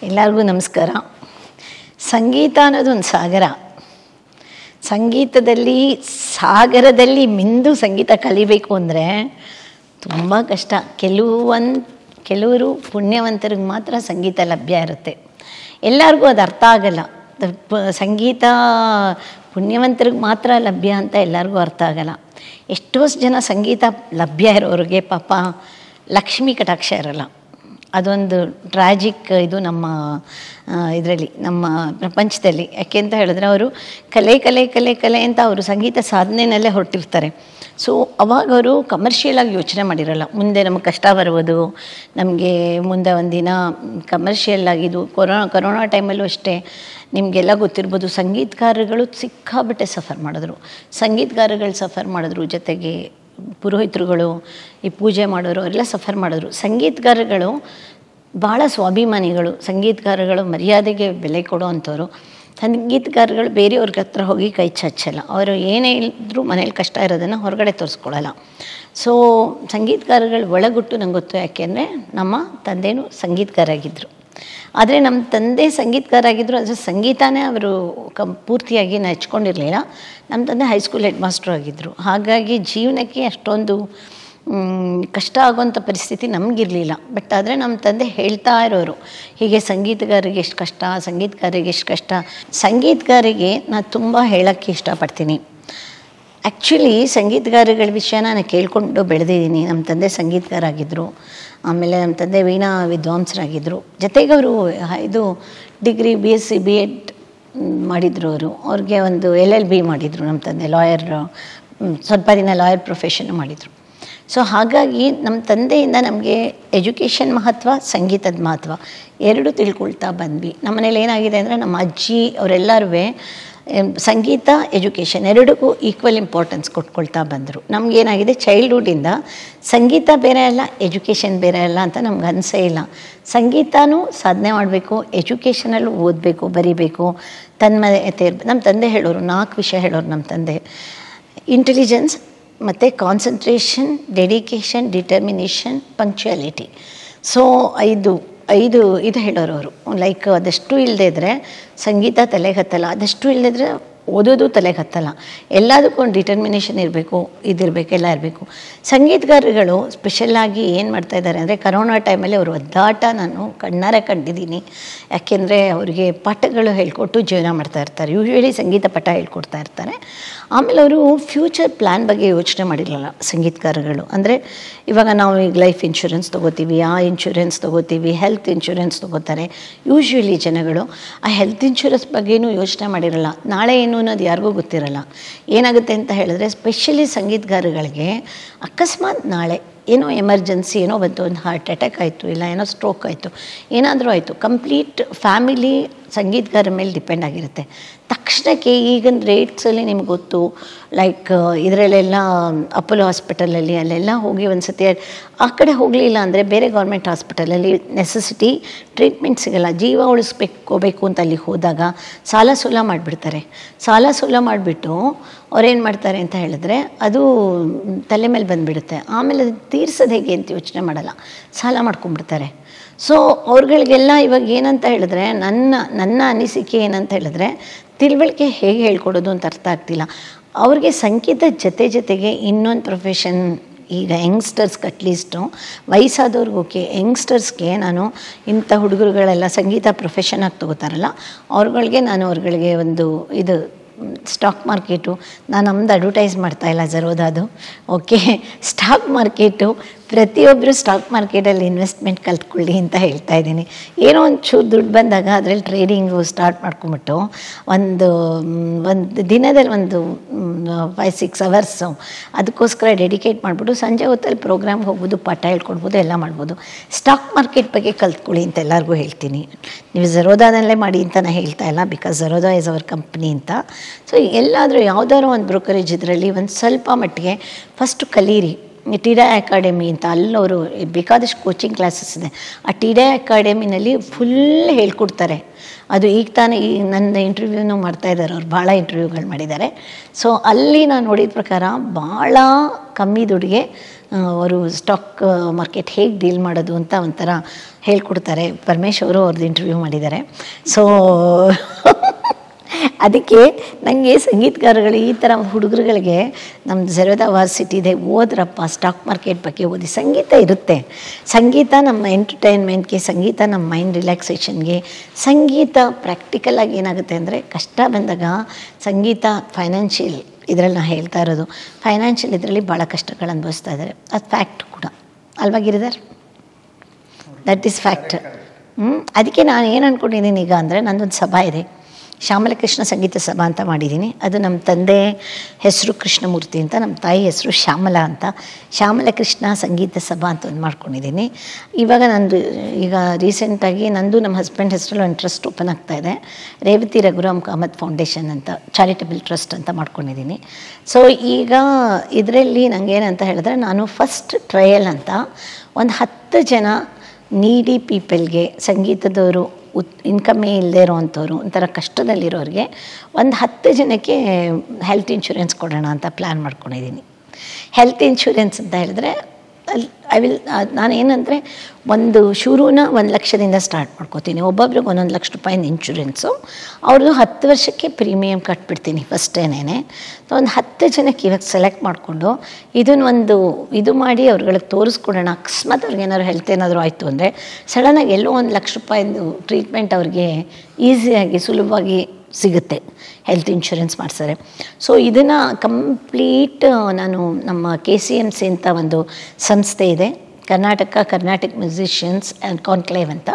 ಎಲ್ಲರಿಗೂ ನಮಸ್ಕಾರ. ಸಂಗೀತ ಅನ್ನೋದು ಒಂದು ಸಾಗರ. ಸಂಗೀತದಲ್ಲಿ ಸಾಗರದಲ್ಲಿ ಮಿಂದು ಸಂಗೀತ ಕಲಿಬೇಕು ಅಂದರೆ ತುಂಬ ಕಷ್ಟ. ಕೆಲವರು ಪುಣ್ಯವಂತರಿಗೆ ಮಾತ್ರ ಸಂಗೀತ ಲಭ್ಯ ಇರುತ್ತೆ. ಎಲ್ಲರಿಗೂ ಅದು ಅರ್ಥ ಆಗಲ್ಲ. ಸಂಗೀತ ಪುಣ್ಯವಂತರಿಗೆ ಮಾತ್ರ ಲಭ್ಯ ಅಂತ ಎಲ್ಲರಿಗೂ ಅರ್ಥ ಆಗಲ್ಲ. ಎಷ್ಟೋ ಜನ ಸಂಗೀತ ಲಭ್ಯ ಇರೋರಿಗೆ ಪಾಪ ಲಕ್ಷ್ಮೀ ಕಟಾಕ್ಷ ಇರಲ್ಲ. ಅದೊಂದು ಟ್ರಾಜಿಕ್ ಇದು ನಮ್ಮ ಇದರಲ್ಲಿ, ನಮ್ಮ ಪ್ರಪಂಚದಲ್ಲಿ. ಯಾಕೆ ಅಂತ ಹೇಳಿದ್ರೆ ಅವರು ಕಲೆ ಕಲೆ ಕಲೆ ಕಲೆ ಅಂತ ಅವರು ಸಂಗೀತ ಸಾಧನೆಯಲ್ಲೇ ಹೊರಟಿರ್ತಾರೆ. ಸೊ ಅವಾಗ ಅವರು ಕಮರ್ಷಿಯಲಾಗಿ ಯೋಚನೆ ಮಾಡಿರಲ್ಲ, ಮುಂದೆ ನಮಗೆ ಕಷ್ಟ ಬರುವುದು, ನಮಗೆ ಮುಂದೆ ಒಂದಿನ ಕಮರ್ಷಿಯಲ್ ಆಗಿದ್ದು. ಕೊರೋನಾ ಟೈಮಲ್ಲೂ ಅಷ್ಟೇ, ನಿಮಗೆಲ್ಲ ಗೊತ್ತಿರ್ಬೋದು, ಸಂಗೀತಗಾರಗಳು ಸಿಕ್ಕಾಬಟ್ಟೆ ಸಫರ್ ಮಾಡಿದ್ರು. ಜೊತೆಗೆ ಪುರೋಹಿತರುಗಳು, ಈ ಪೂಜೆ ಮಾಡೋರು ಅವರೆಲ್ಲ ಸಫರ್ ಮಾಡಿದ್ರು. ಸಂಗೀತಗಾರಗಳು ಭಾಳ ಸ್ವಾಭಿಮಾನಿಗಳು. ಸಂಗೀತಗಾರಗಳು ಮರ್ಯಾದೆಗೆ ಬೆಲೆ ಕೊಡೋ ಅಂಥವ್ರು. ಸಂಗೀತಗಾರಗಳು ಬೇರೆಯವ್ರಿಗೆ ಹತ್ರ ಹೋಗಿ ಕೈ ಚಾಚಲ್ಲ. ಅವರು ಏನೇ ಇದ್ದರೂ ಮನೇಲಿ ಕಷ್ಟ ಇರೋದನ್ನು ಹೊರಗಡೆ ತೋರಿಸ್ಕೊಳ್ಳಲ್ಲ. ಸೊ ಸಂಗೀತಗಾರಗಳು ಒಳಗುಟ್ಟು ನಂಗೆ ಗೊತ್ತು. ಯಾಕೆಂದರೆ ನಮ್ಮ ತಂದೆಯೂ ಸಂಗೀತಗಾರ ಆಗಿದ್ದರು. ಆದರೆ ನಮ್ಮ ತಂದೆ ಸಂಗೀತಗಾರ ಆಗಿದ್ದರು, ಆದರೆ ಸಂಗೀತನೇ ಅವರು ಪೂರ್ತಿಯಾಗಿ ನೆಚ್ಕೊಂಡಿರಲಿಲ್ಲ. ನಮ್ಮ ತಂದೆ ಹೈಸ್ಕೂಲ್ ಹೆಡ್ ಮಾಸ್ಟ್ರು ಆಗಿದ್ದರು. ಹಾಗಾಗಿ ಜೀವನಕ್ಕೆ ಅಷ್ಟೊಂದು ಕಷ್ಟ ಆಗೋಂಥ ಪರಿಸ್ಥಿತಿ ನಮಗಿರಲಿಲ್ಲ. ಬಟ್ ಆದರೆ ನಮ್ಮ ತಂದೆ ಹೇಳ್ತಾ ಇರೋರು, ಹೀಗೆ ಸಂಗೀತಗಾರರಿಗೆ ಎಷ್ಟು ಕಷ್ಟ. ಸಂಗೀತಗಾರಿಗೆ ನಾನು ತುಂಬ ಹೇಳೋಕ್ಕೆ ಇಷ್ಟಪಡ್ತೀನಿ. ಆ್ಯಕ್ಚುಲಿ ಸಂಗೀತಗಾರಗಳ ವಿಷಯ ನಾನು ಕೇಳ್ಕೊಂಡು ಬೆಳೆದಿದ್ದೀನಿ. ನಮ್ಮ ತಂದೆ ಸಂಗೀತಗಾರ ಆಗಿದ್ದರು. ಆಮೇಲೆ ನಮ್ಮ ತಂದೆ ವೀಣಾ ವಿದ್ವಾಂಸರಾಗಿದ್ದರು. ಜೊತೆಗೆ ಅವರು ಇದು ಡಿಗ್ರಿ BSc B.Ed ಮಾಡಿದರು. ಅವ್ರಿಗೆ ಒಂದು LLB ಮಾಡಿದರು. ನಮ್ಮ ತಂದೆ ಸ್ವಲ್ಪ ದಿನ ಲಾಯರ್ ಪ್ರೊಫೆಷನ್ ಮಾಡಿದರು. ಸೊ ಹಾಗಾಗಿ ನಮ್ಮ ತಂದೆಯಿಂದ ನಮಗೆ ಎಜುಕೇಷನ್ ಮಹತ್ವ, ಸಂಗೀತದ ಮಹತ್ವ ಎರಡೂ ತಿಳ್ಕೊಳ್ತಾ ಬಂದ್ವಿ. ನಮ್ಮ ಮನೇಲಿ ಏನಾಗಿದೆ ಅಂದರೆ, ನಮ್ಮ ಅಜ್ಜಿ ಅವರೆಲ್ಲರೂ ಸಂಗೀತ, ಎಜುಕೇಷನ್ ಎರಡಕ್ಕೂ ಈಕ್ವಲ್ ಇಂಪಾರ್ಟೆನ್ಸ್ ಕೊಟ್ಕೊಳ್ತಾ ಬಂದರು. ನಮಗೇನಾಗಿದೆ, ಚೈಲ್ಡ್ಹುಡ್ಡಿಂದ ಸಂಗೀತ ಬೇರೆ ಅಲ್ಲ, ಎಜುಕೇಷನ್ ಬೇರೆ ಅಲ್ಲ ಅಂತ ನಮ್ಗೆ ಅನಿಸೇ ಇಲ್ಲ. ಸಂಗೀತನೂ ಸಾಧನೆ ಮಾಡಬೇಕು, ಎಜುಕೇಷನಲ್ಲೂ ಓದಬೇಕು, ಬರೀಬೇಕು, ತನ್ಮಯತೆ. ನಮ್ಮ ತಂದೆ ಹೇಳೋರು 4 ವಿಷಯ ಹೇಳೋರು ನಮ್ಮ ತಂದೆ: ಇಂಟೆಲಿಜೆನ್ಸ್, ಮತ್ತು concentration, dedication, determination, punctuality. So ಐದು ಇದು ಹೇಳೋರು ಅವರು. ಲೈಕ್ ಅದಷ್ಟು ಇಲ್ಲದೇ ಇದ್ದರೆ ಸಂಗೀತ ತಲೆಗೆ ಹತ್ತಲ್ಲ, ಅದಷ್ಟು ಇಲ್ಲದೇ ಇದ್ದರೆ ಓದೋದು ತಲೆಗೆ ಹತ್ತಲ್ಲ. ಎಲ್ಲದಕ್ಕೂ ಒಂದು ಡಿಟರ್ಮಿನೇಷನ್ ಇರಬೇಕು, ಎಲ್ಲ ಇರಬೇಕು. ಸಂಗೀತಗಾರಗಳು ಸ್ಪೆಷಲ್ಲಾಗಿ ಏನು ಮಾಡ್ತಾಯಿದ್ದಾರೆ ಅಂದರೆ, ಕರೋನಾ ಟೈಮಲ್ಲಿ ಅವರು ಒದ್ದಾಟ ನಾನು ಕಣ್ಣಾರೆ ಕಂಡಿದ್ದೀನಿ. ಯಾಕೆಂದರೆ ಅವರಿಗೆ ಪಾಠಗಳು ಹೇಳ್ಕೊಟ್ಟು ಜೀವನ ಮಾಡ್ತಾಯಿರ್ತಾರೆ. ಯೂಶ್ವಲಿ ಸಂಗೀತ ಪಾಠ ಹೇಳ್ಕೊಡ್ತಾ ಇರ್ತಾರೆ. ಆಮೇಲೆ ಅವರು ಫ್ಯೂಚರ್ ಪ್ಲ್ಯಾನ್ ಬಗ್ಗೆ ಯೋಚನೆ ಮಾಡಿರಲ್ಲ ಸಂಗೀತಗಾರಗಳು. ಅಂದರೆ ಇವಾಗ ನಾವು ಈಗ ಲೈಫ್ ಇನ್ಶೂರೆನ್ಸ್ ತೊಗೋತೀವಿ, ಆ ಇನ್ಶೂರೆನ್ಸ್ ತೊಗೋತೀವಿ, ಹೆಲ್ತ್ ಇನ್ಶೂರೆನ್ಸ್ ತೊಗೋತಾರೆ ಯೂಶ್ವಲಿ ಜನಗಳು. ಆ ಹೆಲ್ತ್ ಇನ್ಶೂರೆನ್ಸ್ ಬಗ್ಗೆಯೂ ಯೋಚನೆ ಮಾಡಿರಲ್ಲ. ನಾಳೆ ಏನು ಅನ್ನೋದು ಯಾರಿಗೂ ಗೊತ್ತಿರಲ್ಲ. ಏನಾಗುತ್ತೆ ಅಂತ ಹೇಳಿದ್ರೆ, ಸ್ಪೆಷಲಿ ಸಂಗೀತಗಾರಗಳಿಗೆ ಅಕಸ್ಮಾತ್ ನಾಳೆ ಏನೋ ಎಮರ್ಜೆನ್ಸಿ ಏನೋ ಬಂತು, ಒಂದು ಹಾರ್ಟ್ ಅಟ್ಯಾಕ್ ಆಯಿತು, ಇಲ್ಲ ಏನೋ ಸ್ಟ್ರೋಕ್ ಆಯಿತು, ಏನಾದರೂ ಆಯಿತು, ಕಂಪ್ಲೀಟ್ ಫ್ಯಾಮಿಲಿ ಸಂಗೀತಗಾರ ಮೇಲೆ ಡಿಪೆಂಡ್ ಆಗಿರುತ್ತೆ. ತಕ್ಷಣಕ್ಕೆ ಈಗಿನ ರೇಟ್ಸಲ್ಲಿ ನಿಮ್ಗೆ ಗೊತ್ತು, ಲೈಕ್ ಇದರಲ್ಲೆಲ್ಲ ಅಪೋಲೋ ಹಾಸ್ಪಿಟಲಲ್ಲಿ ಅಲ್ಲೆಲ್ಲ ಹೋಗಿ ಒಂದು ಸತಿ ಆ ಕಡೆ ಹೋಗಲಿಲ್ಲ ಅಂದರೆ ಬೇರೆ ಗೌರ್ಮೆಂಟ್ ಹಾಸ್ಪಿಟಲಲ್ಲಿ ನೆಸೆಸಿಟಿ ಟ್ರೀಟ್ಮೆಂಟ್ ಸಿಗೋಲ್ಲ. ಜೀವ ಉಳಿಸ್ಬೇಕು ಅಂತ ಅಲ್ಲಿ ಹೋದಾಗ ಸಾಲ ಸೂಲ ಮಾಡಿಬಿಡ್ತಾರೆ. ಸಾಲ ಸೂಲ ಮಾಡಿಬಿಟ್ಟು ಅವ್ರೇನು ಮಾಡ್ತಾರೆ ಅಂತ ಹೇಳಿದ್ರೆ, ಅದು ತಲೆ ಮೇಲೆ ಬಂದುಬಿಡುತ್ತೆ. ಆಮೇಲೆ ಅದು ತೀರ್ಸೋದು ಹೇಗೆ ಅಂತ ಯೋಚನೆ ಮಾಡಲ್ಲ, ಸಾಲ ಮಾಡ್ಕೊಂಡ್ಬಿಡ್ತಾರೆ. ಸೊ ಅವ್ರುಗಳಿಗೆಲ್ಲ ಇವಾಗ ಏನಂತ ಹೇಳಿದ್ರೆ ನನ್ನ ಅನಿಸಿಕೆ ಏನಂತ ಹೇಳಿದ್ರೆ ತಿಳುವಳಿಕೆ ಹೇಗೆ ಹೇಳ್ಕೊಡೋದು ಅಂತ ಅರ್ಥ ಆಗ್ತಿಲ್ಲ. ಅವ್ರಿಗೆ ಸಂಗೀತದ ಜೊತೆಗೆ ಇನ್ನೊಂದು ಪ್ರೊಫೆಷನ್ ಈಗ ಯಂಗ್ಸ್ಟರ್ಸ್ಗೆ ಅಟ್ಲೀಸ್ಟು ವಯಸ್ಸಾದವ್ರಿಗೆ ಓಕೆ, ಯಂಗ್ಸ್ಟರ್ಸ್ಗೆ ನಾನು ಇಂಥ ಹುಡುಗರುಗಳೆಲ್ಲ ಸಂಗೀತ ಪ್ರೊಫೆಷನಾಗಿ ತೊಗೋತಾರಲ್ಲ ಅವ್ರುಗಳಿಗೆ ಒಂದು ಇದು ಸ್ಟಾಕ್ ಮಾರ್ಕೆಟು, ನಾನು ನಮ್ಮದು ಅಡ್ವರ್ಟೈಸ್ ಮಾಡ್ತಾಯಿಲ್ಲ ಜರೋದಾದು, ಓಕೆ. ಸ್ಟಾಕ್ ಮಾರ್ಕೆಟು ಪ್ರತಿಯೊಬ್ಬರು ಸ್ಟಾಕ್ ಮಾರ್ಕೆಟಲ್ಲಿ ಇನ್ವೆಸ್ಟ್ಮೆಂಟ್ ಕಲ್ತ್ಕೊಳ್ಳಿ ಅಂತ ಹೇಳ್ತಾ ಇದ್ದೀನಿ. ಏನೋ ಒಂದು ಚೂರು ದುಡ್ಡು ಬಂದಾಗ ಅದರಲ್ಲಿ ಟ್ರೇಡಿಂಗು ಸ್ಟಾರ್ಟ್ ಮಾಡ್ಕೊಂಬಿಟ್ಟು ಒಂದು ದಿನದಲ್ಲಿ ಒಂದು 5-6 ಅವರ್ಸು ಅದಕ್ಕೋಸ್ಕರ ಡೆಡಿಕೇಟ್ ಮಾಡಿಬಿಟ್ಟು ಸಂಜೆ ಹೊತ್ತಲ್ಲಿ ಪ್ರೋಗ್ರಾಮ್ಗೆ ಹೋಗ್ಬೋದು, ಪಾಠ ಹೇಳ್ಕೊಡ್ಬೋದು, ಎಲ್ಲ ಮಾಡ್ಬೋದು. ಸ್ಟಾಕ್ ಮಾರ್ಕೆಟ್ ಬಗ್ಗೆ ಕಲ್ತ್ಕೊಳ್ಳಿ ಅಂತ ಎಲ್ಲರಿಗೂ ಹೇಳ್ತೀನಿ. ನೀವು ಜರೋದಾದಲ್ಲೇ ಮಾಡಿ ಅಂತ ನಾನು ಹೇಳ್ತಾ ಇಲ್ಲ, ಬಿಕಾಸ್ ಜರೋದಾ ಈಸ್ ಅವರ್ ಕಂಪ್ನಿ ಅಂತ. ಸೊ ಎಲ್ಲಾದರೂ ಯಾವುದಾದ್ರು ಒಂದು ಬ್ರೋಕರೇಜ್ ಇದರಲ್ಲಿ ಒಂದು ಸ್ವಲ್ಪ ಮಟ್ಟಿಗೆ ಫಸ್ಟು ಕಲೀರಿ. ಟಿಡಾ ಅಕಾಡೆಮಿ ಅಂತ ಅಲ್ಲವರು ಬೇಕಾದಷ್ಟು ಕೋಚಿಂಗ್ ಕ್ಲಾಸಸ್ ಇದೆ. ಆ ಟಿಡಾ ಅಕಾಡೆಮಿನಲ್ಲಿ ಫುಲ್ ಹೇಳ್ಕೊಡ್ತಾರೆ. ಅದು ಈಗ ತಾನೇ ನನ್ನ ಇಂಟರ್ವ್ಯೂನೂ ಮಾಡ್ತಾಯಿದ್ದಾರೆ, ಅವ್ರು ಭಾಳ ಇಂಟರ್ವ್ಯೂಗಳು ಮಾಡಿದ್ದಾರೆ. ಸೊ ಅಲ್ಲಿ ನಾನು ನೋಡಿದ ಪ್ರಕಾರ ಭಾಳ ಕಮ್ಮಿ ದುಡ್ಡಿಗೆ ಅವರು ಸ್ಟಾಕ್ ಮಾರ್ಕೆಟ್ ಹೇಗೆ ಡೀಲ್ ಮಾಡೋದು ಅಂತ ಒಂಥರ ಹೇಳ್ಕೊಡ್ತಾರೆ. ಪರಮೇಶ್ ಅವರು ಅವ್ರದ್ದು ಇಂಟರ್ವ್ಯೂ ಮಾಡಿದ್ದಾರೆ. ಸೊ ಅದಕ್ಕೆ ನನಗೆ ಸಂಗೀತಗಾರಗಳು ಈ ಥರ ಹುಡುಗರುಗಳಿಗೆ ನಮ್ಮ ಜರೋದಾ ವಾರ್ಸಿಟಿ ಇದೆ, ಓದ್ರಪ್ಪ ಸ್ಟಾಕ್ ಮಾರ್ಕೆಟ್ ಬಗ್ಗೆ ಓದಿ. ಸಂಗೀತ ಇರುತ್ತೆ, ಸಂಗೀತ ನಮ್ಮ ಎಂಟರ್ಟೈನ್ಮೆಂಟ್ಗೆ, ಸಂಗೀತ ನಮ್ಮ ಮೈಂಡ್ ರಿಲ್ಯಾಕ್ಸೇಷನ್ಗೆ. ಸಂಗೀತ ಪ್ರಾಕ್ಟಿಕಲಾಗಿ ಏನಾಗುತ್ತೆ ಅಂದರೆ ಕಷ್ಟ ಬಂದಾಗ ಸಂಗೀತ ಫೈನಾನ್ಷಿಯಲ್ ಇದರಲ್ಲಿ ನಾನು ಹೇಳ್ತಾ ಇರೋದು, ಫೈನಾನ್ಷಿಯಲ್ ಇದರಲ್ಲಿ ಭಾಳ ಕಷ್ಟಗಳು ಅನುಭವಿಸ್ತಾ ಇದ್ದಾರೆ. ಅದು ಫ್ಯಾಕ್ಟ್ ಕೂಡ ಅಲ್ವಾ ಗಿರಿಧರ್? That is fact. ಅದಕ್ಕೆ ನಾನು ಏನು ಅಂದ್ಕೊಂಡಿದ್ದೀನಿ ಈಗ ಅಂದರೆ ನನ್ನೊಂದು ಸಭಾ ಇದೆ, ಶ್ಯಾಮಲಕೃಷ್ಣ ಸಂಗೀತ ಸಭಾ ಅಂತ ಮಾಡಿದ್ದೀನಿ. ಅದು ನಮ್ಮ ತಂದೆ ಹೆಸರು ಕೃಷ್ಣಮೂರ್ತಿ ಅಂತ, ನಮ್ಮ ತಾಯಿ ಹೆಸರು ಶ್ಯಾಮಲ ಅಂತ. ಶ್ಯಾಮಲಕೃಷ್ಣ ಸಂಗೀತ ಸಭಾ ಅಂತ ಒಂದು ಮಾಡ್ಕೊಂಡಿದ್ದೀನಿ. ಇವಾಗ ನಂದು ಈಗ ರೀಸೆಂಟಾಗಿ ನಂದು ನಮ್ಮ ಹಸ್ಬೆಂಡ್ ಹೆಸರಲ್ಲಿ ಒಂದು ಟ್ರಸ್ಟ್ ಓಪನ್ ಆಗ್ತಾಯಿದೆ, ರೇವತಿ ರಘುರಾಮ್ ಕಾಮತ್ ಫೌಂಡೇಶನ್ ಅಂತ ಚಾರಿಟಬಲ್ ಟ್ರಸ್ಟ್ ಅಂತ ಮಾಡ್ಕೊಂಡಿದ್ದೀನಿ. ಸೊ ಈಗ ಇದರಲ್ಲಿ ನನಗೇನಂತ ಹೇಳಿದ್ರೆ, ನಾನು ಫಸ್ಟ್ ಟ್ರಯಲ್ ಅಂತ ಒಂದು 10 ಜನ ನೀಡಿ ಪೀಪಲ್ಗೆ, ಸಂಗೀತದವರು ಇನ್ಕಮ್ಮೇ ಇಲ್ಲದೆ ಇರೋವಂಥವ್ರು, ಒಂಥರ ಕಷ್ಟದಲ್ಲಿರೋರಿಗೆ ಒಂದು 10 ಜನಕ್ಕೆ ಹೆಲ್ತ್ ಇನ್ಶೂರೆನ್ಸ್ ಕೊಡೋಣ ಅಂತ ಪ್ಲ್ಯಾನ್ ಮಾಡ್ಕೊಂಡಿದ್ದೀನಿ. ಹೆಲ್ತ್ ಇನ್ಶೂರೆನ್ಸ್ ಅಂತ ಹೇಳಿದ್ರೆ ನಾನೇನಂದರೆ ಒಂದು ಶುರುನ 1 ಲಕ್ಷದಿಂದ ಸ್ಟಾರ್ಟ್ ಮಾಡ್ಕೋತೀನಿ. ಒಬ್ಬೊಬ್ರಿಗೆ 1 ಲಕ್ಷ ರೂಪಾಯಿನ ಇನ್ಶೂರೆನ್ಸು, ಅವ್ರದ್ದು 10 ವರ್ಷಕ್ಕೆ ಪ್ರೀಮಿಯಮ್ ಕಟ್ಬಿಡ್ತೀನಿ ಫಸ್ಟೇನೇ. ಒಂದು 10 ಜನಕ್ಕೆ ಇವಾಗ ಸೆಲೆಕ್ಟ್ ಮಾಡಿಕೊಂಡು ಇದನ್ನೊಂದು ಇದು ಮಾಡಿ ಅವ್ರುಗಳಿಗೆ ತೋರಿಸ್ಕೊಡೋಣ. ಅಕಸ್ಮಾತ್ ಅವ್ರಿಗೆ ಏನಾದ್ರು ಹೆಲ್ತ್ ಏನಾದರೂ ಆಯಿತು ಅಂದರೆ ಸಡನ್ನಾಗಿ ಎಲ್ಲೋ 1 ಲಕ್ಷ ರೂಪಾಯಿದು ಟ್ರೀಟ್ಮೆಂಟ್ ಅವ್ರಿಗೆ ಈಸಿಯಾಗಿ ಸುಲಭವಾಗಿ ಸಿಗುತ್ತೆ ಹೆಲ್ತ್ ಇನ್ಶೂರೆನ್ಸ್ ಮಾಡಿಸಿದ್ರೆ. ಸೊ ಇದನ್ನು ಕಂಪ್ಲೀಟ್ ನಾನು ನಮ್ಮ KCMC ಅಂತ ಒಂದು ಸಂಸ್ಥೆ ಇದೆ, ಕರ್ನಾಟಕ ಮ್ಯೂಸಿಷಿಯನ್ಸ್ ಆ್ಯಂಡ್ ಕಾನ್ಕ್ಲೇವ್ ಅಂತ.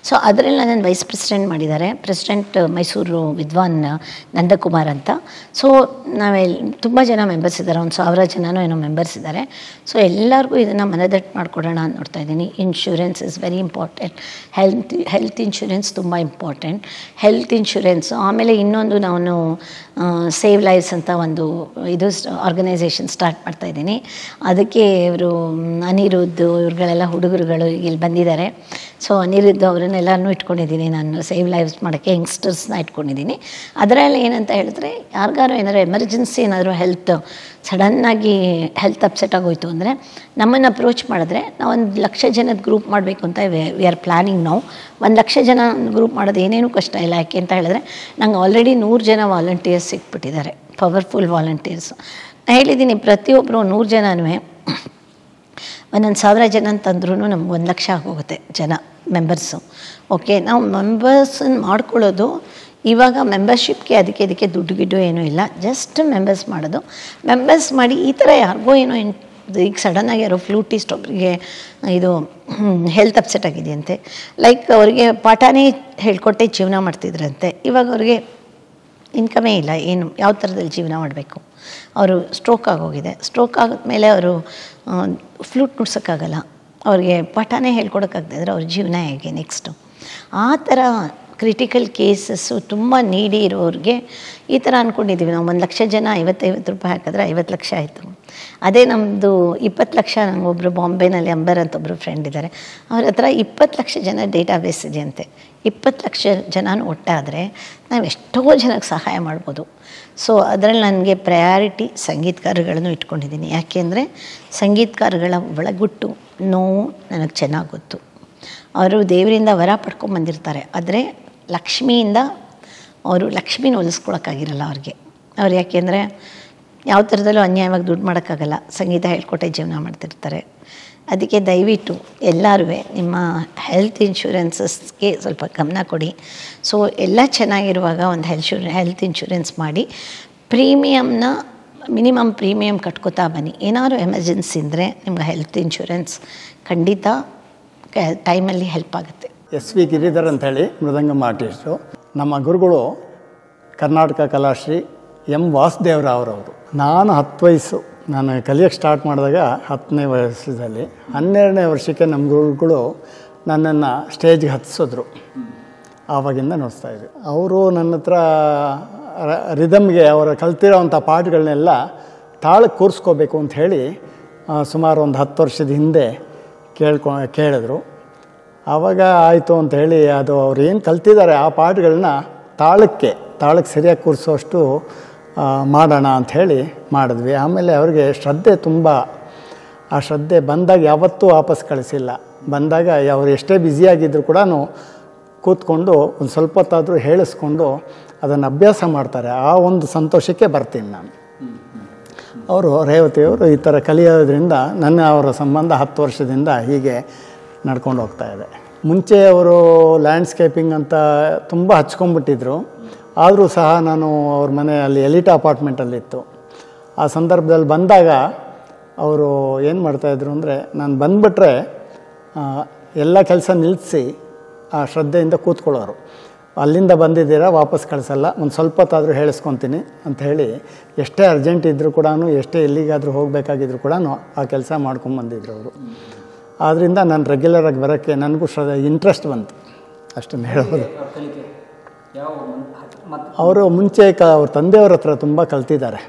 ಸೊ ಅದರಲ್ಲಿ ನನ್ನ ವೈಸ್ ಪ್ರೆಸಿಡೆಂಟ್ ಮಾಡಿದ್ದಾರೆ, ಪ್ರೆಸಿಡೆಂಟ್ ಮೈಸೂರು ವಿದ್ವಾನ್ ನಂದಕುಮಾರ್ ಅಂತ. ಸೊ ತುಂಬ ಜನ ಮೆಂಬರ್ಸ್ ಇದ್ದಾರೆ, 1000 ಜನನೋ ಏನೋ ಮೆಂಬರ್ಸ್ ಇದ್ದಾರೆ. ಸೊ ಎಲ್ಲರಿಗೂ ಇದನ್ನು ಮನದಟ್ಟು ಮಾಡಿಕೊಡೋಣ ಅಂತ ನೋಡ್ತಾ ಇದ್ದೀನಿ. Insurance is very important, health insurance ತುಂಬ ಇಂಪಾರ್ಟೆಂಟ್. ಹೆಲ್ತ್ ಇನ್ಶೂರೆನ್ಸು ಆಮೇಲೆ ಇನ್ನೊಂದು ನಾನು ಸೇವ್ ಲೈವ್ಸ್ ಅಂತ ಒಂದು ಇದು ಆರ್ಗನೈಸೇಷನ್ ಸ್ಟಾರ್ಟ್ ಮಾಡ್ತಾಯಿದ್ದೀನಿ. ಅದಕ್ಕೆ ಇವರು ಅನಿರುದ್ಧ್ ಇವ್ರುಗಳೆಲ್ಲ ಹುಡುಗರುಗಳು ಇಲ್ಲಿ ಬಂದಿದ್ದಾರೆ. ಸೊ ಅನಿರುದ್ಧ್ ಅವರನ್ನೆಲ್ಲನೂ ಇಟ್ಕೊಂಡಿದ್ದೀನಿ ನಾನು ಸೇವ್ ಲೈವ್ಸ್ ಮಾಡೋಕ್ಕೆ, ಯಂಗ್ಸ್ಟರ್ಸ್ನ ಇಟ್ಕೊಂಡಿದ್ದೀನಿ. ಅದರಲ್ಲಿ ಏನಂತ ಹೇಳಿದ್ರೆ, ಯಾರಿಗಾರು ಏನಾದ್ರು ಎಮರ್ಜೆನ್ಸಿ ಏನಾದರೂ ಸಡನ್ನಾಗಿ ಹೆಲ್ತ್ ಅಪ್ಸೆಟ್ ಆಗೋಯ್ತು ಅಂದರೆ ನಮ್ಮನ್ನು ಅಪ್ರೋಚ್ ಮಾಡಿದ್ರೆ ನಾವು 1 ಲಕ್ಷ ಜನದ ಗ್ರೂಪ್ ಮಾಡಬೇಕು ಅಂತ ವಿ ಆರ್ ಪ್ಲ್ಯಾನಿಂಗ್ ನಾವು. 1 ಲಕ್ಷ ಜನ ಗ್ರೂಪ್ ಮಾಡೋದು ಏನೇನೂ ಕಷ್ಟ ಇಲ್ಲ. ಯಾಕೆ ಅಂತ ಹೇಳಿದ್ರೆ ನಂಗೆ ಆಲ್ರೆಡಿ 100 ಜನ ವಾಲಂಟಿಯರ್ಸ್ ಸಿಕ್ಬಿಟ್ಟಿದ್ದಾರೆ, ಪವರ್ಫುಲ್ ವಾಲಂಟಿಯರ್ಸ್. ನಾನು ಹೇಳಿದ್ದೀನಿ ಪ್ರತಿಯೊಬ್ಬರು 100 ಜನನೂ 1,000 ಜನ ಅಂತಂದ್ರೂ ನಮ್ಗೆ 1 ಲಕ್ಷ ಆಗೋಗುತ್ತೆ ಜನ ಮೆಂಬರ್ಸು. ಓಕೆ, ನಾವು ಮೆಂಬರ್ಸನ್ನು ಮಾಡ್ಕೊಳ್ಳೋದು ಇವಾಗ ಮೆಂಬರ್ಶಿಪ್ಗೆ ಅದಕ್ಕೆ ದುಡ್ಡು ಏನೂ ಇಲ್ಲ, ಜಸ್ಟ್ ಮೆಂಬರ್ಸ್ ಮಾಡೋದು. ಮೆಂಬರ್ಸ್ ಮಾಡಿ ಈ ಥರ ಯಾರಿಗೋ ಏನೋ ಈಗ ಸಡನ್ನಾಗಿ ಯಾರೋ ಫ್ಲೂಟಿಸ್ಟ್ ಒಬ್ಬರಿಗೆ ಇದು ಹೆಲ್ತ್ ಅಪ್ಸೆಟ್ ಆಗಿದೆಯಂತೆ, ಲೈಕ್ ಅವರಿಗೆ ಪಾಠನೇ ಹೇಳ್ಕೊಟ್ಟೆ ಜೀವನ ಮಾಡ್ತಿದ್ರಂತೆ. ಇವಾಗ ಅವ್ರಿಗೆ ಇನ್ಕಮೇ ಇಲ್ಲ, ಏನು ಯಾವ ಥರದಲ್ಲಿ ಜೀವನ ಮಾಡಬೇಕು. ಅವರು ಸ್ಟ್ರೋಕ್ ಆಗೋಗಿದೆ, ಸ್ಟ್ರೋಕ್ ಆದಮೇಲೆ ಅವರು ಫ್ಲೂಟ್ ನುಡ್ಸೋಕ್ಕಾಗಲ್ಲ, ಅವ್ರಿಗೆ ಪಾಠನೇ ಹೇಳ್ಕೊಡೋಕ್ಕಾಗದಿದ್ರೆ ಅವ್ರ ಜೀವನ ಹೇಗೆ ನೆಕ್ಸ್ಟು. ಆ ಥರ ಕ್ರಿಟಿಕಲ್ ಕೇಸಸ್ಸು ತುಂಬ ನೀಡಿ ಇರೋರಿಗೆ ಈ ಥರ ಅಂದ್ಕೊಂಡಿದ್ದೀವಿ ನಾವು. 1 ಲಕ್ಷ ಜನ 50 ರೂಪಾಯಿ ಹಾಕಿದ್ರೆ 50 ಲಕ್ಷ ಆಯಿತು. ಅದೇ ನಮ್ಮದು 20 ಲಕ್ಷ, ನಂಗೊಬ್ಬರು ಬಾಂಬೆನಲ್ಲಿ ಅಂಬರ್ ಅಂತ ಒಬ್ಬರು ಫ್ರೆಂಡ್ ಇದ್ದಾರೆ, ಅವ್ರ ಹತ್ರ 20 ಲಕ್ಷ ಜನ ಡೇಟಾಬೇಸ್ ಇದೆಯಂತೆ. 20 ಲಕ್ಷ ಜನನೂ ಒಟ್ಟಾದರೆ ನಾವು ಎಷ್ಟೋ ಜನಕ್ಕೆ ಸಹಾಯ ಮಾಡ್ಬೋದು. ಸೊ ಅದರಲ್ಲಿ ನನಗೆ ಪ್ರಯಾರಿಟಿ ಸಂಗೀತಗಾರಗಳನ್ನು ಇಟ್ಕೊಂಡಿದ್ದೀನಿ. ಯಾಕೆಂದರೆ ಸಂಗೀತಗಾರಗಳ ಒಳಗುಟ್ಟು ನೋವು ನನಗೆ ಚೆನ್ನಾಗಿ ಗೊತ್ತು. ಅವರು ದೇವರಿಂದ ವರ ಪಡ್ಕೊಂಬಂದಿರ್ತಾರೆ. ಆದರೆ ಲಕ್ಷ್ಮಿಯಿಂದ ಅವರು ಲಕ್ಷ್ಮಿನ ಒಲಿಸ್ಕೊಳಕ್ಕಾಗಿರಲ್ಲ ಅವ್ರು ಯಾಕೆಂದರೆ ಯಾವ ಥರದಲ್ಲೂ ಅನ್ಯಾಯವಾಗಿ ದುಡ್ಡು ಮಾಡೋಕ್ಕಾಗಲ್ಲ. ಸಂಗೀತ ಹೇಳ್ಕೊಟ್ಟೆ ಜೀವನ ಮಾಡ್ತಿರ್ತಾರೆ. ಅದಕ್ಕೆ ದಯವಿಟ್ಟು ಎಲ್ಲರೂ ನಿಮ್ಮ ಹೆಲ್ತ್ ಇನ್ಶೂರೆನ್ಸಸ್ಗೆ ಸ್ವಲ್ಪ ಗಮನ ಕೊಡಿ. ಸೊ ಎಲ್ಲ ಚೆನ್ನಾಗಿರುವಾಗ ಒಂದು ಹೆಲ್ತ್ ಇನ್ಶೂರೆನ್ಸ್ ಮಾಡಿ ಪ್ರೀಮಿಯಮ್ನ ಮಿನಿಮಮ್ ಪ್ರೀಮಿಯಮ್ ಕಟ್ಕೋತಾ ಬನ್ನಿ. ಏನಾದರೂ ಎಮರ್ಜೆನ್ಸಿ ಇದ್ದರೆ ನಿಮ್ಗೆ ಹೆಲ್ತ್ ಇನ್ಶೂರೆನ್ಸ್ ಖಂಡಿತ ಟೈಮಲ್ಲಿ ಹೆಲ್ಪ್ ಆಗುತ್ತೆ. ಎಸ್ ವಿ ಗಿರಿಧರ್ ಅಂಥೇಳಿ ಮೃದಂಗಮ್ ಆರ್ಟಿಸ್ಟು. ನಮ್ಮ ಗುರುಗಳು ಕರ್ನಾಟಕ ಕಲಾಶ್ರೀ ಎಂ ವಾಸುದೇವರಾವ್ರವರು. ನಾನು 10 ವಯಸ್ಸು ನಾನು ಕಲಿಯೋಕ್ಕೆ ಸ್ಟಾರ್ಟ್ ಮಾಡಿದಾಗ 10ನೇ ವಯಸ್ಸಲ್ಲಿ 12ನೇ ವರ್ಷಕ್ಕೆ ನಮ್ಮ ಗುರುಗಳು ನನ್ನನ್ನು ಸ್ಟೇಜ್ಗೆ ಹತ್ತಿಸಿದ್ರು. ಆವಾಗಿಂದ ನೋಡಿಸ್ತಾಯಿದ್ದೆ. ಅವರು ನನ್ನ ಹತ್ರ ರಿದಮ್ಗೆ ಅವರು ಕಲ್ತಿರೋವಂಥ ಪಾಠಗಳನ್ನೆಲ್ಲ ತಾಳಕ್ಕೆ ಕೂರಿಸ್ಕೋಬೇಕು ಅಂತ ಹೇಳಿ ಸುಮಾರು ಒಂದು 10 ವರ್ಷದ ಹಿಂದೆ ಕೇಳಿದ್ರು. ಆವಾಗ ಆಯಿತು ಅಂಥೇಳಿ ಅದು ಅವ್ರು ಏನು ಕಲ್ತಿದ್ದಾರೆ ಆ ಪಾಠಗಳನ್ನ ತಾಳಕ್ಕೆ ಸರಿಯಾಗಿ ಕೂರಿಸೋಷ್ಟು ಮಾಡೋಣ ಅಂಥೇಳಿ ಮಾಡಿದ್ವಿ. ಆಮೇಲೆ ಅವ್ರಿಗೆ ಶ್ರದ್ಧೆ ತುಂಬ. ಆ ಶ್ರದ್ಧೆ ಬಂದಾಗ ಯಾವತ್ತೂ ವಾಪಸ್ ಕಳಿಸಿಲ್ಲ. ಬಂದಾಗ ಅವ್ರು ಎಷ್ಟೇ ಬ್ಯುಸಿಯಾಗಿದ್ದರೂ ಕೂಡ ಕೂತ್ಕೊಂಡು ಒಂದು ಸ್ವಲ್ಪ ಹೊತ್ತಾದರೂ ಹೇಳಿಸ್ಕೊಂಡು ಅದನ್ನು ಅಭ್ಯಾಸ ಮಾಡ್ತಾರೆ. ಆ ಒಂದು ಸಂತೋಷಕ್ಕೆ ಬರ್ತೀನಿ ನಾನು. ಅವರು ರೇವತಿಯವರು ಈ ಥರ ಕಲಿಯೋದ್ರಿಂದ ಅವರ ಸಂಬಂಧ 10 ವರ್ಷದಿಂದ ಹೀಗೆ ನಡ್ಕೊಂಡು ಹೋಗ್ತಾಯಿದೆ. ಮುಂಚೆ ಅವರು ಲ್ಯಾಂಡ್ಸ್ಕೇಪಿಂಗ್ ಅಂತ ತುಂಬ ಹಚ್ಕೊಂಡ್ಬಿಟ್ಟಿದ್ರು. ಆದರೂ ಸಹ ನಾನು ಅವ್ರ ಮನೆಯಲ್ಲಿ ಎಲಿಟ್ ಅಪಾರ್ಟ್ಮೆಂಟಲ್ಲಿತ್ತು. ಆ ಸಂದರ್ಭದಲ್ಲಿ ಬಂದಾಗ ಅವರು ಏನು ಮಾಡ್ತಾಯಿದ್ರು ಅಂದರೆ, ನಾನು ಬಂದುಬಿಟ್ರೆ ಎಲ್ಲ ಕೆಲಸ ನಿಲ್ಲಿಸಿ ಆ ಶ್ರದ್ಧೆಯಿಂದ ಕೂತ್ಕೊಳ್ಳೋರು. ಅಲ್ಲಿಂದ ಬಂದಿದ್ದೀರಾ ವಾಪಸ್ ಕಳಿಸಲ್ಲ, ಒಂದು ಸ್ವಲ್ಪ ಹೊತ್ತಾದರೂ ಹೇಳಿಸ್ಕೊತೀನಿ ಅಂಥೇಳಿ ಎಷ್ಟೇ ಅರ್ಜೆಂಟ್ ಇದ್ದರೂ ಕೂಡ ಎಷ್ಟೇ ಎಲ್ಲಿಗಾದರೂ ಹೋಗಬೇಕಾಗಿದ್ರು ಕೂಡ ಆ ಕೆಲಸ ಮಾಡ್ಕೊಂಬಂದಿದ್ರು ಅವರು. ಆದ್ದರಿಂದ ನಾನು ರೆಗ್ಯುಲರಾಗಿ ಬರೋಕ್ಕೆ ನನಗೂ ಇಂಟ್ರೆಸ್ಟ್ ಬಂತು, ಅಷ್ಟನ್ನು ಹೇಳ್ಬೋದು. ಅವರು ಮುಂಚೆ ಅವ್ರ ತಂದೆಯವ್ರ ಹತ್ರ ತುಂಬ ಕಲ್ತಿದ್ದಾರೆ.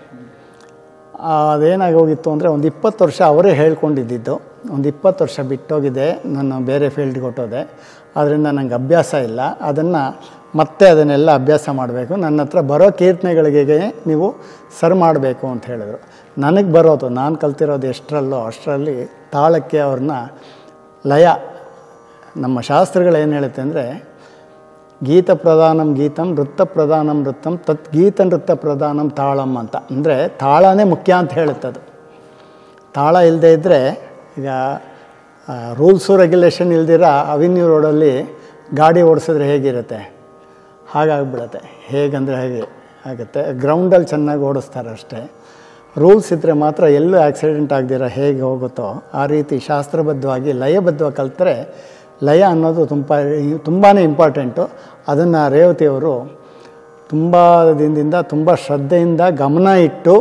ಅದೇನಾಗಿ ಹೋಗಿತ್ತು ಅಂದರೆ ಒಂದು 20 ವರ್ಷ ಅವರೇ ಹೇಳ್ಕೊಂಡಿದ್ದು. ಒಂದು 20 ವರ್ಷ ಬಿಟ್ಟೋಗಿದೆ, ನಾನು ಬೇರೆ ಫೀಲ್ಡ್ಗೆ ಹೊಟ್ಟೋದೆ. ಆದ್ದರಿಂದ ನನಗೆ ಅಭ್ಯಾಸ ಇಲ್ಲ. ಅದನ್ನೆಲ್ಲ ಅಭ್ಯಾಸ ಮಾಡಬೇಕು. ನನ್ನ ಹತ್ರ ಬರೋ ಕೀರ್ತನೆಗಳಿಗೆ ನೀವು ಸರ್ ಮಾಡಬೇಕು ಅಂತ ಹೇಳಿದ್ರು. ನನಗೆ ಬರೋದು, ನಾನು ಕಲ್ತಿರೋದು ಎಷ್ಟರಲ್ಲೋ ಅಷ್ಟರಲ್ಲಿ ತಾಳಕ್ಕೆ ಅವ್ರನ್ನ ಲಯ. ನಮ್ಮ ಶಾಸ್ತ್ರಗಳೇನು ಹೇಳುತ್ತೆ ಅಂದರೆ, ಗೀತ ಪ್ರಧಾನಂ ಗೀತಂ, ನೃತ್ಯ ಪ್ರಧಾನಂ ನೃತ್ಯಂ, ತತ್ ಗೀತ ನೃತ್ಯ ಪ್ರಧಾನಂ ತಾಳಂ ಅಂತ. ಅಂದರೆ ತಾಳನೇ ಮುಖ್ಯ ಅಂತ ಹೇಳುತ್ತದು. ತಾಳ ಇಲ್ಲದೆ ಇದ್ದರೆ, ಈಗ ರೂಲ್ಸು ರೆಗ್ಯುಲೇಷನ್ ಇಲ್ದಿರ ಅವೆನ್ಯೂ ರೋಡಲ್ಲಿ ಗಾಡಿ ಓಡಿಸಿದ್ರೆ ಹೇಗಿರುತ್ತೆ ಹಾಗಾಗಿಬಿಡುತ್ತೆ. ಹೇಗಂದರೆ ಹೇಗೆ ಆಗುತ್ತೆ. ಗ್ರೌಂಡಲ್ಲಿ ಚೆನ್ನಾಗಿ ಓಡಿಸ್ತಾರೆ ಅಷ್ಟೇ. ರೂಲ್ಸ್ ಇದ್ದರೆ ಮಾತ್ರ ಎಲ್ಲೂ ಆಕ್ಸಿಡೆಂಟ್ ಆಗದಿರ ಹೇಗೆ ಹೋಗುತ್ತೋ ಆ ರೀತಿ ಶಾಸ್ತ್ರಬದ್ಧವಾಗಿ ಲಯಬದ್ಧವಾಗಿ ಕಲಿತ್ರೆ, ಲಯ ಅನ್ನೋದು ತುಂಬಾ ಇಂಪಾರ್ಟೆಂಟು. ಅದನ್ನು ರೇವತಿಯವರು ತುಂಬ ದಿನದಿಂದ ತುಂಬ ಶ್ರದ್ಧೆಯಿಂದ ಗಮನ ಇಟ್ಟು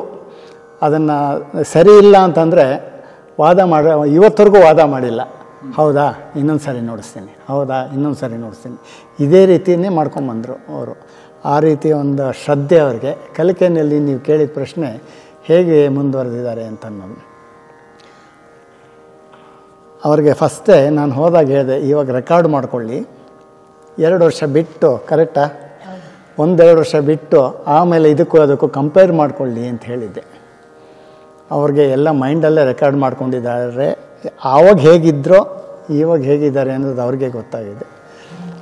ಅದನ್ನು ಸರಿ ಇಲ್ಲ ಅಂತಂದರೆ ಇವತ್ತರೆಗೂ ವಾದ ಮಾಡಿಲ್ಲ. ಹೌದಾ, ಇನ್ನೊಂದು ಸಾರಿ ನೋಡಿಸ್ತೀನಿ, ಹೌದಾ, ಇನ್ನೊಂದು ಸಾರಿ ನೋಡಿಸ್ತೀನಿ, ಇದೇ ರೀತಿಯೇ ಮಾಡ್ಕೊಂಬಂದರು ಅವರು. ಆ ರೀತಿ ಒಂದು ಶ್ರದ್ಧೆ ಅವ್ರಿಗೆ. ಕಲಿಕೆಯಲ್ಲಿ ನೀವು ಕೇಳಿದ ಪ್ರಶ್ನೆ ಹೇಗೆ ಮುಂದುವರೆದಿದ್ದಾರೆ ಅಂತ ಅನ್ನೋದು. ಅವ್ರಿಗೆ ಫಸ್ಟೇ ನಾನು ಹೋದಾಗ ಹೇಳಿದೆ, ಇವಾಗ ರೆಕಾರ್ಡ್ ಮಾಡ್ಕೊಳ್ಳಿ, 2 ವರ್ಷ ಬಿಟ್ಟು, ಕರೆಕ್ಟಾ, 1-2 ವರ್ಷ ಬಿಟ್ಟು ಆಮೇಲೆ ಅದಕ್ಕೂ ಕಂಪೇರ್ ಮಾಡ್ಕೊಳ್ಳಿ ಅಂತ ಹೇಳಿದ್ದೆ. ಅವ್ರಿಗೆ ಎಲ್ಲ ಮೈಂಡಲ್ಲೇ ರೆಕಾರ್ಡ್ ಮಾಡ್ಕೊಂಡಿದ್ದಾರೆ. ಆವಾಗ ಹೇಗಿದ್ದರೋ ಇವಾಗ ಹೇಗಿದ್ದಾರೆ ಅನ್ನೋದು ಅವ್ರಿಗೆ ಗೊತ್ತಾಗಿದೆ,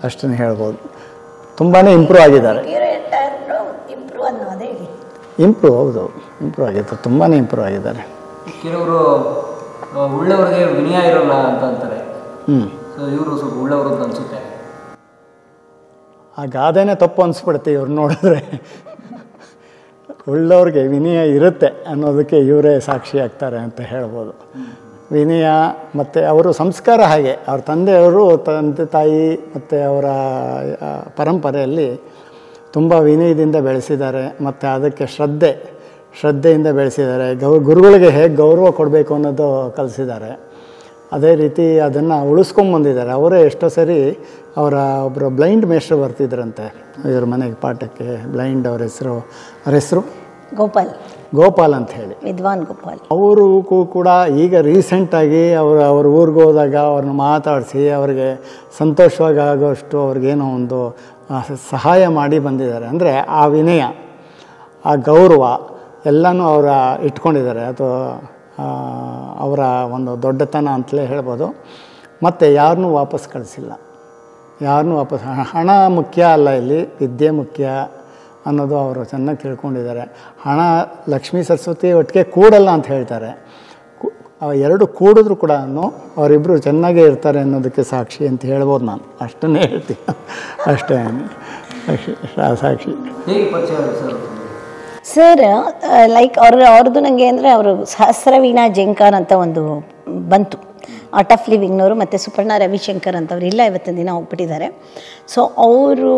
ಅಷ್ಟನ್ನು ಹೇಳ್ಬೋದು. ತುಂಬಾ ಇಂಪ್ರೂವ್ ಆಗಿದ್ದಾರೆ. ಹೌದು, ಇಂಪ್ರೂವ್ ಆಗಿತ್ತು, ತುಂಬಾ ಇಂಪ್ರೂವ್ ಆಗಿದ್ದಾರೆ. ಕೆಲವರು ಉಳ್ಳವರಿಗೆ ವಿನಯ ಇರೋಲ್ಲ ಅಂತ ಅಂತಾರೆ. ಇವರು ಸ್ವಲ್ಪ ಉಳ್ಳವರು ಅಂತ ಅನಿಸುತ್ತೆ. ಆ ಗಾದೆನೇ ತಪ್ಪು ಅನಿಸ್ಬಿಡುತ್ತೆ ಇವ್ರು ನೋಡಿದ್ರೆ. ಉಳ್ಳವ್ರಿಗೆ ವಿನಯ ಇರುತ್ತೆ ಅನ್ನೋದಕ್ಕೆ ಇವರೇ ಸಾಕ್ಷಿ ಆಗ್ತಾರೆ ಅಂತ ಹೇಳ್ಬೋದು. ವಿನಯ ಮತ್ತು ಅವರು ಸಂಸ್ಕಾರ ಹಾಗೆ. ಅವ್ರ ತಂದೆಯವರು ತಂದೆ ತಾಯಿ ಮತ್ತು ಅವರ ಪರಂಪರೆಯಲ್ಲಿ ತುಂಬ ವಿನಯದಿಂದ ಬೆಳೆಸಿದ್ದಾರೆ. ಮತ್ತು ಅದಕ್ಕೆ ಶ್ರದ್ಧೆಯಿಂದ ಬೆಳೆಸಿದ್ದಾರೆ. ಗುರುಗಳಿಗೆ ಹೇಗೆ ಗೌರವ ಕೊಡಬೇಕು ಅನ್ನೋದು ಕಲಿಸಿದ್ದಾರೆ. ಅದೇ ರೀತಿ ಅದನ್ನು ಉಳಿಸ್ಕೊಂಬಂದಿದ್ದಾರೆ. ಅವರೇ ಎಷ್ಟೋ ಸರಿ ಅವರ ಒಬ್ಬರು ಬ್ಲೈಂಡ್ ಮೇಷ್ಟ್ರು ಬರ್ತಿದ್ರಂತೆ ಇವ್ರ ಮನೆಗೆ ಪಾಠಕ್ಕೆ. ಬ್ಲೈಂಡ್ ಅವ್ರ ಹೆಸರು ಗೋಪಾಲ್ ಅಂತ ಹೇಳಿ, ವಿದ್ವಾನ್ ಗೋಪಾಲ್. ಅವರು ಕೂಡ ಈಗ ರೀಸೆಂಟಾಗಿ ಅವ್ರ ಊರಿಗೆ ಹೋದಾಗ ಅವ್ರನ್ನ ಮಾತಾಡಿಸಿ ಅವ್ರಿಗೆ ಸಂತೋಷವಾಗಿ ಆಗೋಷ್ಟು ಅವ್ರಿಗೇನೋ ಒಂದು ಸಹಾಯ ಮಾಡಿ ಬಂದಿದ್ದಾರೆ. ಅಂದರೆ ಆ ವಿನಯ, ಆ ಗೌರವ ಎಲ್ಲನೂ ಇಟ್ಕೊಂಡಿದ್ದಾರೆ. ಅದು ಅವರ ಒಂದು ದೊಡ್ಡತನ ಅಂತಲೇ ಹೇಳ್ಬೋದು. ಮತ್ತು ಯಾರನ್ನೂ ವಾಪಸ್ ಕಳಿಸಿಲ್ಲ. ಯಾರನ್ನೂ ವಾಪಸ್ ಹಣ ಮುಖ್ಯ ಅಲ್ಲ, ಇಲ್ಲಿ ವಿದ್ಯೆ ಮುಖ್ಯ ಅನ್ನೋದು ಅವರು ಚೆನ್ನಾಗಿ ತಿಳ್ಕೊಂಡಿದ್ದಾರೆ. ಹಣ ಲಕ್ಷ್ಮೀ ಸರಸ್ವತಿ ಒಟ್ಟಿಗೆ ಕೂಡಲ್ಲ ಅಂತ ಹೇಳ್ತಾರೆ. ಎರಡು ಕೂಡಿದ್ರು ಕೂಡ ಅವರಿಬ್ಬರು ಚೆನ್ನಾಗೇ ಇರ್ತಾರೆ ಅನ್ನೋದಕ್ಕೆ ಸಾಕ್ಷಿ ಅಂತ ಹೇಳ್ಬೋದು. ನಾನು ಅಷ್ಟನ್ನೇ ಹೇಳ್ತೀನಿ, ಅಷ್ಟೇ ಸಾಕ್ಷಿ. ಹೇಗೆ ಪರಿಚಯ ಸರ್? ಸರ್ ಲೈಕ್ ಅವ್ರದ್ದು ನನಗೆ ಅಂದರೆ ಅವರು ಸಹಸ್ರವೀಣಾ ಜೇಂಕಾರ್ ಅಂತ ಒಂದು ಬಂತು, ಆರ್ಟ್ ಆಫ್ ಲಿವಿಂಗ್ನವರು, ಮತ್ತು ಸುಪರ್ಣ ರವಿಶಂಕರ್ ಅಂತವ್ರು ಇಲ್ಲ ಇವತ್ತಿನ ದಿನ ಹೋಗ್ಬಿಟ್ಟಿದ್ದಾರೆ. ಸೊ ಅವರು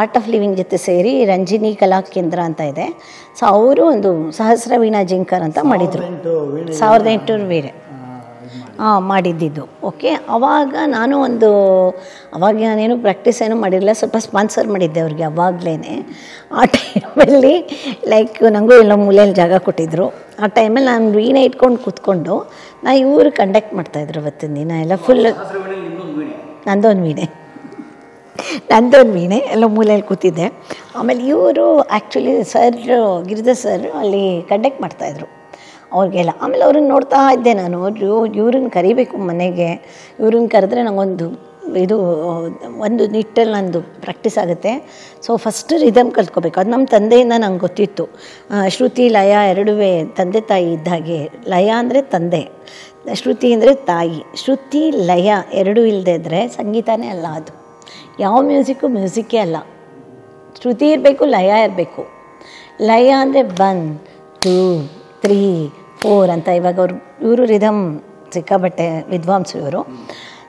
ಆರ್ಟ್ ಆಫ್ ಲಿವಿಂಗ್ ಜೊತೆ ಸೇರಿ ರಂಜಿನಿ ಕಲಾ ಕೇಂದ್ರ ಅಂತ ಇದೆ. ಸೊ ಅವರು ಒಂದು ಸಹಸ್ರವೀಣಾ ಜೇಂಕಾರ್ ಅಂತ ಮಾಡಿದರು, 1800 ಬೇರೆ ಮಾಡಿದ್ದಿದ್ದು. ಓಕೆ, ಅವಾಗ ನಾನು ಅವಾಗ ನಾನೇನು ಪ್ರಾಕ್ಟೀಸ್ ಏನೂ ಮಾಡಿರಲಿಲ್ಲ, ಸ್ವಲ್ಪ ಸ್ಪಾನ್ಸರ್ ಮಾಡಿದ್ದೆ ಅವ್ರಿಗೆ ಅವಾಗಲೇ. ಆ ಟೈಮಲ್ಲಿ ಲೈಕ್ ನನಗೂ ಎಲ್ಲೋ ಮೂಲೆಯಲ್ಲಿ ಜಾಗ ಕೊಟ್ಟಿದ್ದರು. ಆ ಟೈಮಲ್ಲಿ ನಾನು ವೀಣೆ ಇಟ್ಕೊಂಡು ಕೂತ್ಕೊಂಡು ಇವರು ಕಂಡಕ್ಟ್ ಮಾಡ್ತಾಯಿದ್ರು ಅವತ್ತಿನ ದಿನ ಎಲ್ಲ ಫುಲ್. ನಂದೊಂದು ವೀಣೆ ಎಲ್ಲೋ ಮೂಲೆಯಲ್ಲಿ ಕೂತಿದ್ದೆ. ಆಮೇಲೆ ಇವರು ಆ್ಯಕ್ಚುಲಿ ಸರ್ ಗಿರಿಧರ್ ಸರ್ ಅಲ್ಲಿ ಕಂಡಕ್ಟ್ ಮಾಡ್ತಾಯಿದ್ರು ಅವ್ರಿಗೆಲ್ಲ. ಆಮೇಲೆ ಅವ್ರನ್ನ ನೋಡ್ತಾ ಇದ್ದೆ ನಾನು, ಇವ್ರನ್ನ ಕರಿಬೇಕು ಮನೆಗೆ, ಇವ್ರನ್ನ ಕರೆದ್ರೆ ನನಗೊಂದು ಒಂದು ನಿಟ್ಟಲ್ಲಿ ನಂದು ಪ್ರಾಕ್ಟೀಸ್ ಆಗುತ್ತೆ. ಸೊ ಫಸ್ಟ್ ರಿದಮ್ ಕಲ್ತ್ಕೋಬೇಕು. ಅದು ನಮ್ಮ ತಂದೆಯಿಂದ ನಂಗೆ ಗೊತ್ತಿತ್ತು. ಶ್ರುತಿ ಲಯ ಎರಡೂ ತಂದೆ ತಾಯಿ ಇದ್ದಾಗೆ. ಲಯ ಅಂದರೆ ತಂದೆ, ಶ್ರುತಿ ಅಂದರೆ ತಾಯಿ. ಶ್ರುತಿ ಲಯ ಎರಡೂ ಇಲ್ಲದೆ ಇದ್ದರೆ ಸಂಗೀತನೇ ಅಲ್ಲ. ಅದು ಯಾವ ಮ್ಯೂಸಿಕ್ಕೇ ಅಲ್ಲ. ಶ್ರುತಿ ಇರಬೇಕು, ಲಯ ಇರಬೇಕು. ಲಯ ಅಂದರೆ 1 2 3 4 ಅಂತ. ಇವಾಗ ಇವರು ರಿದಮ್ ಸಿಕ್ಕಾಬಟ್ಟೆ ವಿದ್ವಾಂಸರು ಇವರು.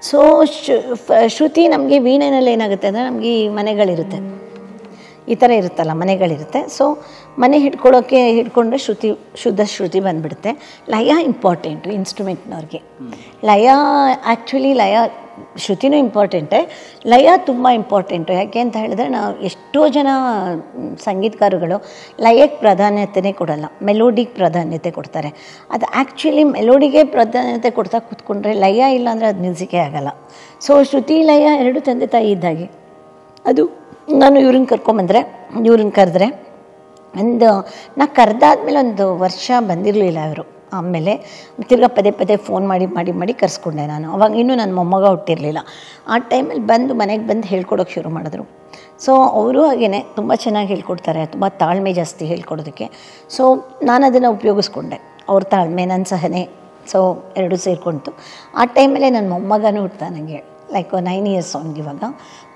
ಸೊ ಶ್ರುತಿ ನಮಗೆ ವೀಣೆನಲ್ಲಿ ಏನಾಗುತ್ತೆ ಅಂದರೆ ನಮಗೆ ಈ ಮನೆಗಳಿರುತ್ತೆ, ಈ ಥರ ಇರುತ್ತಲ್ಲ ಮನೆಗಳಿರುತ್ತೆ. ಸೊ ಮನೆ ಹಿಡ್ಕೊಂಡ್ರೆ ಶುದ್ಧ ಶ್ರುತಿ ಬಂದುಬಿಡುತ್ತೆ. ಲಯ ಇಂಪಾರ್ಟೆಂಟು ಇನ್ಸ್ಟ್ರೂಮೆಂಟ್ನವ್ರಿಗೆ. ಆ್ಯಕ್ಚುಲಿ ಲಯ ಶ್ರುತಿನೂ ಇಂಪಾರ್ಟೆಂಟೇ, ಲಯ ತುಂಬ ಇಂಪಾರ್ಟೆಂಟು. ಯಾಕೆ ಅಂತ ಹೇಳಿದ್ರೆ ನಾವು ಎಷ್ಟೋ ಜನ ಸಂಗೀತಗಾರಗಳು ಲಯಕ್ಕೆ ಪ್ರಾಧಾನ್ಯತೆಯೇ ಕೊಡಲ್ಲ, ಮೆಲೋಡಿಗೆ ಪ್ರಾಧಾನ್ಯತೆ ಕೊಡ್ತಾರೆ. ಅದು ಆ್ಯಕ್ಚುಲಿ ಮೆಲೋಡಿಗೆ ಪ್ರಾಧಾನ್ಯತೆ ಕೊಡ್ತಾ ಕೂತ್ಕೊಂಡ್ರೆ ಲಯ ಇಲ್ಲ ಅಂದರೆ ಅದು ಮ್ಯೂಸಿಕೇ ಆಗೋಲ್ಲ. ಸೊ ಶ್ರುತಿ ಲಯ ಎರಡು ತಂದೆ ತಾಯಿ ಇದ್ದಾಗೆ. ಅದು ನಾನು ಇವ್ರನ್ನ ಕರೆದ್ರೆ ನಾ ಕರೆದಾದ್ಮೇಲೆ ಒಂದು ವರ್ಷ ಬಂದಿರಲಿಲ್ಲ ಅವರು. ಆಮೇಲೆ ತಿರ್ಗಾ ಪದೇ ಫೋನ್ ಮಾಡಿ ಕರೆಸ್ಕೊಂಡೆ ನಾನು. ಅವಾಗ ಇನ್ನೂ ನನ್ನ ಮೊಮ್ಮಗ ಹುಟ್ಟಿರಲಿಲ್ಲ. ಆ ಟೈಮಲ್ಲಿ ಮನೆಗೆ ಬಂದು ಹೇಳ್ಕೊಡೋಕೆ ಶುರು ಮಾಡಿದ್ರು. ಸೊ ಅವರು ಹಾಗೇ ತುಂಬ ಚೆನ್ನಾಗಿ ಹೇಳ್ಕೊಡ್ತಾರೆ, ತುಂಬ ತಾಳ್ಮೆ ಜಾಸ್ತಿ ಹೇಳ್ಕೊಡೋದಕ್ಕೆ. ಸೊ ನಾನು ಅದನ್ನು ಉಪಯೋಗಿಸ್ಕೊಂಡೆ, ಅವ್ರ ತಾಳ್ಮೆ ನನ್ನ ಸಹನೆ. ಸೊ ಎರಡೂ ಸೇರಿಕೊಂತು. ಆ ಟೈಮಲ್ಲೇ ನನ್ನ ಮೊಮ್ಮಗನೂ ಹುಡ್ತಾ ನನಗೆ, ಲೈಕ್ 9 ಇಯರ್ಸ್ ಅವ್ನಿಗೆ ಇವಾಗ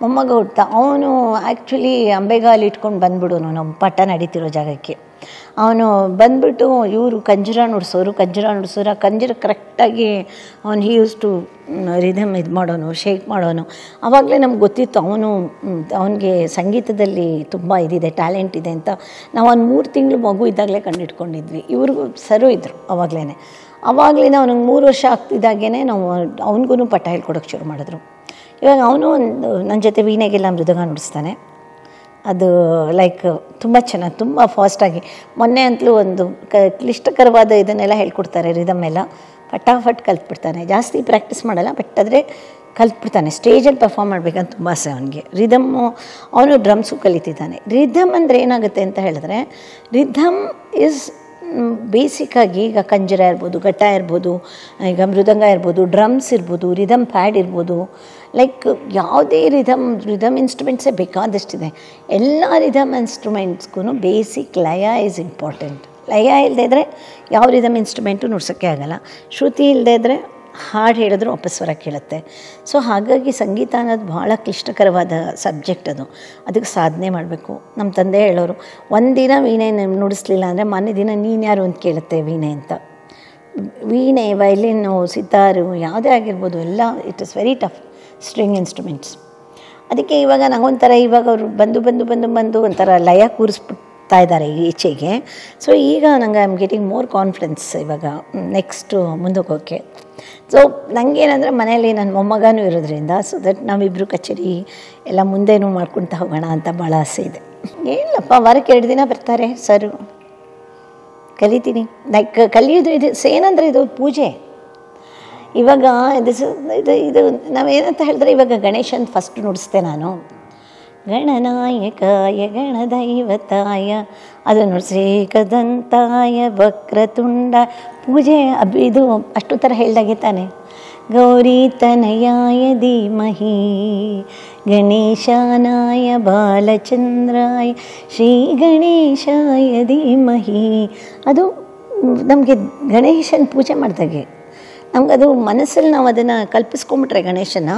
ಮೊಮ್ಮಗ ಹುಡ್ತಾ. ಅವನು ಆ್ಯಕ್ಚುಲಿ ಅಂಬೆಗಾಲು ಇಟ್ಕೊಂಡು ಬಂದ್ಬಿಡೋನು ನಮ್ಮ ಪಾಠ ನಡೀತಿರೋ ಜಾಗಕ್ಕೆ. ಅವನು ಬಂದುಬಿಟ್ಟು ಇವರು ಕಂಜರ ನುಡ್ಸೋರು ಕಂಜರ ಕರೆಕ್ಟಾಗಿ ಅವನು ಯೂಸ್ ಟು ರಿದಮ್ ಮಾಡೋನು, ಶೇಕ್ ಮಾಡೋನು. ಆವಾಗಲೇ ನಮ್ಗೆ ಗೊತ್ತಿತ್ತು ಅವನಿಗೆ ಸಂಗೀತದಲ್ಲಿ ತುಂಬ ಇದಿದೆ, ಟ್ಯಾಲೆಂಟ್ ಇದೆ ಅಂತ. ನಾವು ಒಂದು 3 ತಿಂಗಳು ಮಗು ಇದ್ದಾಗಲೇ ಕಂಡಿಡ್ಕೊಂಡಿದ್ವಿ. ಇವ್ರಿಗೂ ಸರು ಇದ್ದರು ಆವಾಗಲೇ ಅವನಿಗೆ 3 ವರ್ಷ ಆಗ್ತಿದ್ದಾಗೇ ನಾವು ಅವನಿಗೂ ಪಾಠ ಹೇಳ್ಕೊಡೋಕ್ಕೆ ಶುರು ಮಾಡಿದ್ರು. ಇವಾಗ ಅವನು ನನ್ನ ಜೊತೆ ವೀಣೆಗೆಲ್ಲ ಮೃದಂಗ ನುಡಿಸ್ತಾನೆ. ಅದು ಲೈಕ್ ತುಂಬ ಚೆನ್ನಾಗಿ, ತುಂಬ ಫಾಸ್ಟಾಗಿ. ಮೊನ್ನೆ ಅಂತಲೂ ಒಂದು ಕ್ಲಿಷ್ಟಕರವಾದ ಇದನ್ನೆಲ್ಲ ಹೇಳ್ಕೊಡ್ತಾರೆ, ರಿದಮ್ ಎಲ್ಲ ಫಟಾಫಟ್ ಕಲ್ತ್ಬಿಡ್ತಾನೆ. ಜಾಸ್ತಿ ಪ್ರಾಕ್ಟೀಸ್ ಮಾಡಲ್ಲ, ಬಟ್ ಆದರೆ ಕಲ್ತ್ಬಿಡ್ತಾನೆ. ಸ್ಟೇಜಲ್ಲಿ ಪರ್ಫಾರ್ಮ್ ಮಾಡಬೇಕಂತ ತುಂಬ ಆಸೆ ಅವನಿಗೆ. ರಿದಮ್ಮು ಅವನು ಡ್ರಮ್ಸು ಕಲಿತಿದ್ದಾನೆ. ರಿದಮ್ ಅಂದರೆ ಏನಾಗುತ್ತೆ ಅಂತ ಹೇಳಿದ್ರೆ, ರಿದಮ್ ಈಸ್ ಬೇಸಿಕ್ಕಾಗಿ ಈಗ ಕಂಜರ ಇರ್ಬೋದು, ಘಟ ಇರ್ಬೋದು, ಈಗ ಮೃದಂಗ ಇರ್ಬೋದು, ಡ್ರಮ್ಸ್ ಇರ್ಬೋದು, ರಿದಮ್ ಪ್ಯಾಡ್ ಇರ್ಬೋದು, ಲೈಕ್ ಯಾವುದೇ ರಿದಮ್ ಇನ್ಸ್ಟ್ರೂಮೆಂಟ್ಸೇ ಬೇಕಾದಷ್ಟಿದೆ. ಎಲ್ಲ ರಿದಮ್ ಇನ್ಸ್ಟ್ರೂಮೆಂಟ್ಸ್ಗೂ ಬೇಸಿಕ್ ಲಯ ಈಸ್ ಇಂಪಾರ್ಟೆಂಟ್. ಲಯ ಇಲ್ಲದೇ ಇದ್ದರೆ ಯಾವ ರಿದಮ್ ಇನ್ಸ್ಟ್ರೂಮೆಂಟು ನುಡ್ಸೋಕ್ಕೆ ಆಗೋಲ್ಲ. ಶ್ರುತಿ ಇಲ್ಲದೇ ಇದ್ದರೆ ಹಾಡು ಹೇಳಿದ್ರು ವಾಪಸ್ ಸ್ವರ ಕೇಳುತ್ತೆ. ಸೊ ಹಾಗಾಗಿ ಸಂಗೀತ ಅನ್ನೋದು ಭಾಳ ಕ್ಲಿಷ್ಟಕರವಾದ ಸಬ್ಜೆಕ್ಟ್. ಅದಕ್ಕೆ ಸಾಧನೆ ಮಾಡಬೇಕು. ನಮ್ಮ ತಂದೆ ಹೇಳೋರು, ಒಂದಿನ ವೀಣೆ ನುಡಿಸ್ಲಿಲ್ಲ ಅಂದರೆ ಮಾರನೇ ದಿನ ನೀನು ಯಾರು ಅಂತ ಕೇಳುತ್ತೆ ವೀಣೆ ಅಂತ. ವೀಣೆ, ವೈಲಿನ್ನು, ಸಿತಾರು ಯಾವುದೇ ಆಗಿರ್ಬೋದು, ಎಲ್ಲ it is very tough string instruments. ಅದಕ್ಕೆ ಇವಾಗ ನಂಗೊಂಥರ ಇವಾಗ ಅವರು ಬಂದು ಒಂಥರ ಲಯ ಕೂರಿಸ್ಬಿಡ್ತಾ ಇದ್ದಾರೆ ಈಚೆಗೆ. ಸೊ ಈಗ ನಂಗೆ I am getting more confidence ಇವಾಗ ನೆಕ್ಸ್ಟು ಮುಂದಕ್ಕೆ ಹೋಗೋಕ್ಕೆ. ಸೊ ನನಗೇನಂದರೆ ಮನೆಯಲ್ಲಿ ನನ್ನ ಮೊಮ್ಮಗನೂ ಇರೋದ್ರಿಂದ, ಸೊ ದಟ್ ನಾವಿಬ್ಬರು ಕಚೇರಿ ಎಲ್ಲ ಮುಂದೇನೂ ಮಾಡ್ಕೊಳ್ತಾ ಹೋಗೋಣ ಅಂತ ಭಾಳ ಆಸೆ ಇದೆ. ಏನಿಲ್ಲಪ್ಪ, ವಾರಕ್ಕೆ 2 ದಿನ ಬರ್ತಾರೆ ಸರು, ಕಲಿತೀನಿ. ಲೈಕ್ ಕಲಿಯೋದು ಇದು ಏನಂದರೆ ಇದು ಪೂಜೆ. ಇವಾಗ ಇದು ನಾವೇನಂತ ಹೇಳಿದ್ರೆ, ಇವಾಗ ಗಣೇಶನ ಫಸ್ಟ್ ನುಡಿಸ್ದೆ ನಾನು. ಗಣನಾಯಕಾಯ ಗಣದೈವತಾಯ ಅದು ನುಡಿಸಿ ಕದಂತಾಯ ವಕ್ರತುಂಡ ಪೂಜೆ ಇದು ಅಷ್ಟು ಥರ ಹೇಳ್ದಾಗೆ ತಾನೆ. ಗೌರೀತನಯಾಯ ಧೀಮಹಿ ಗಣೇಶಾನಾಯ ಬಾಲಚಂದ್ರಾಯ ಶ್ರೀ ಗಣೇಶಾಯ ಧೀಮಹಿ. ಅದು ನಮಗೆ ಗಣೇಶನ ಪೂಜೆ ಮಾಡಿದಾಗೆ ನಮಗದು ಮನಸ್ಸಲ್ಲಿ ನಾವು ಅದನ್ನು ಕಲ್ಪಿಸ್ಕೊಂಬಿಟ್ರೆ ಗಣೇಶನ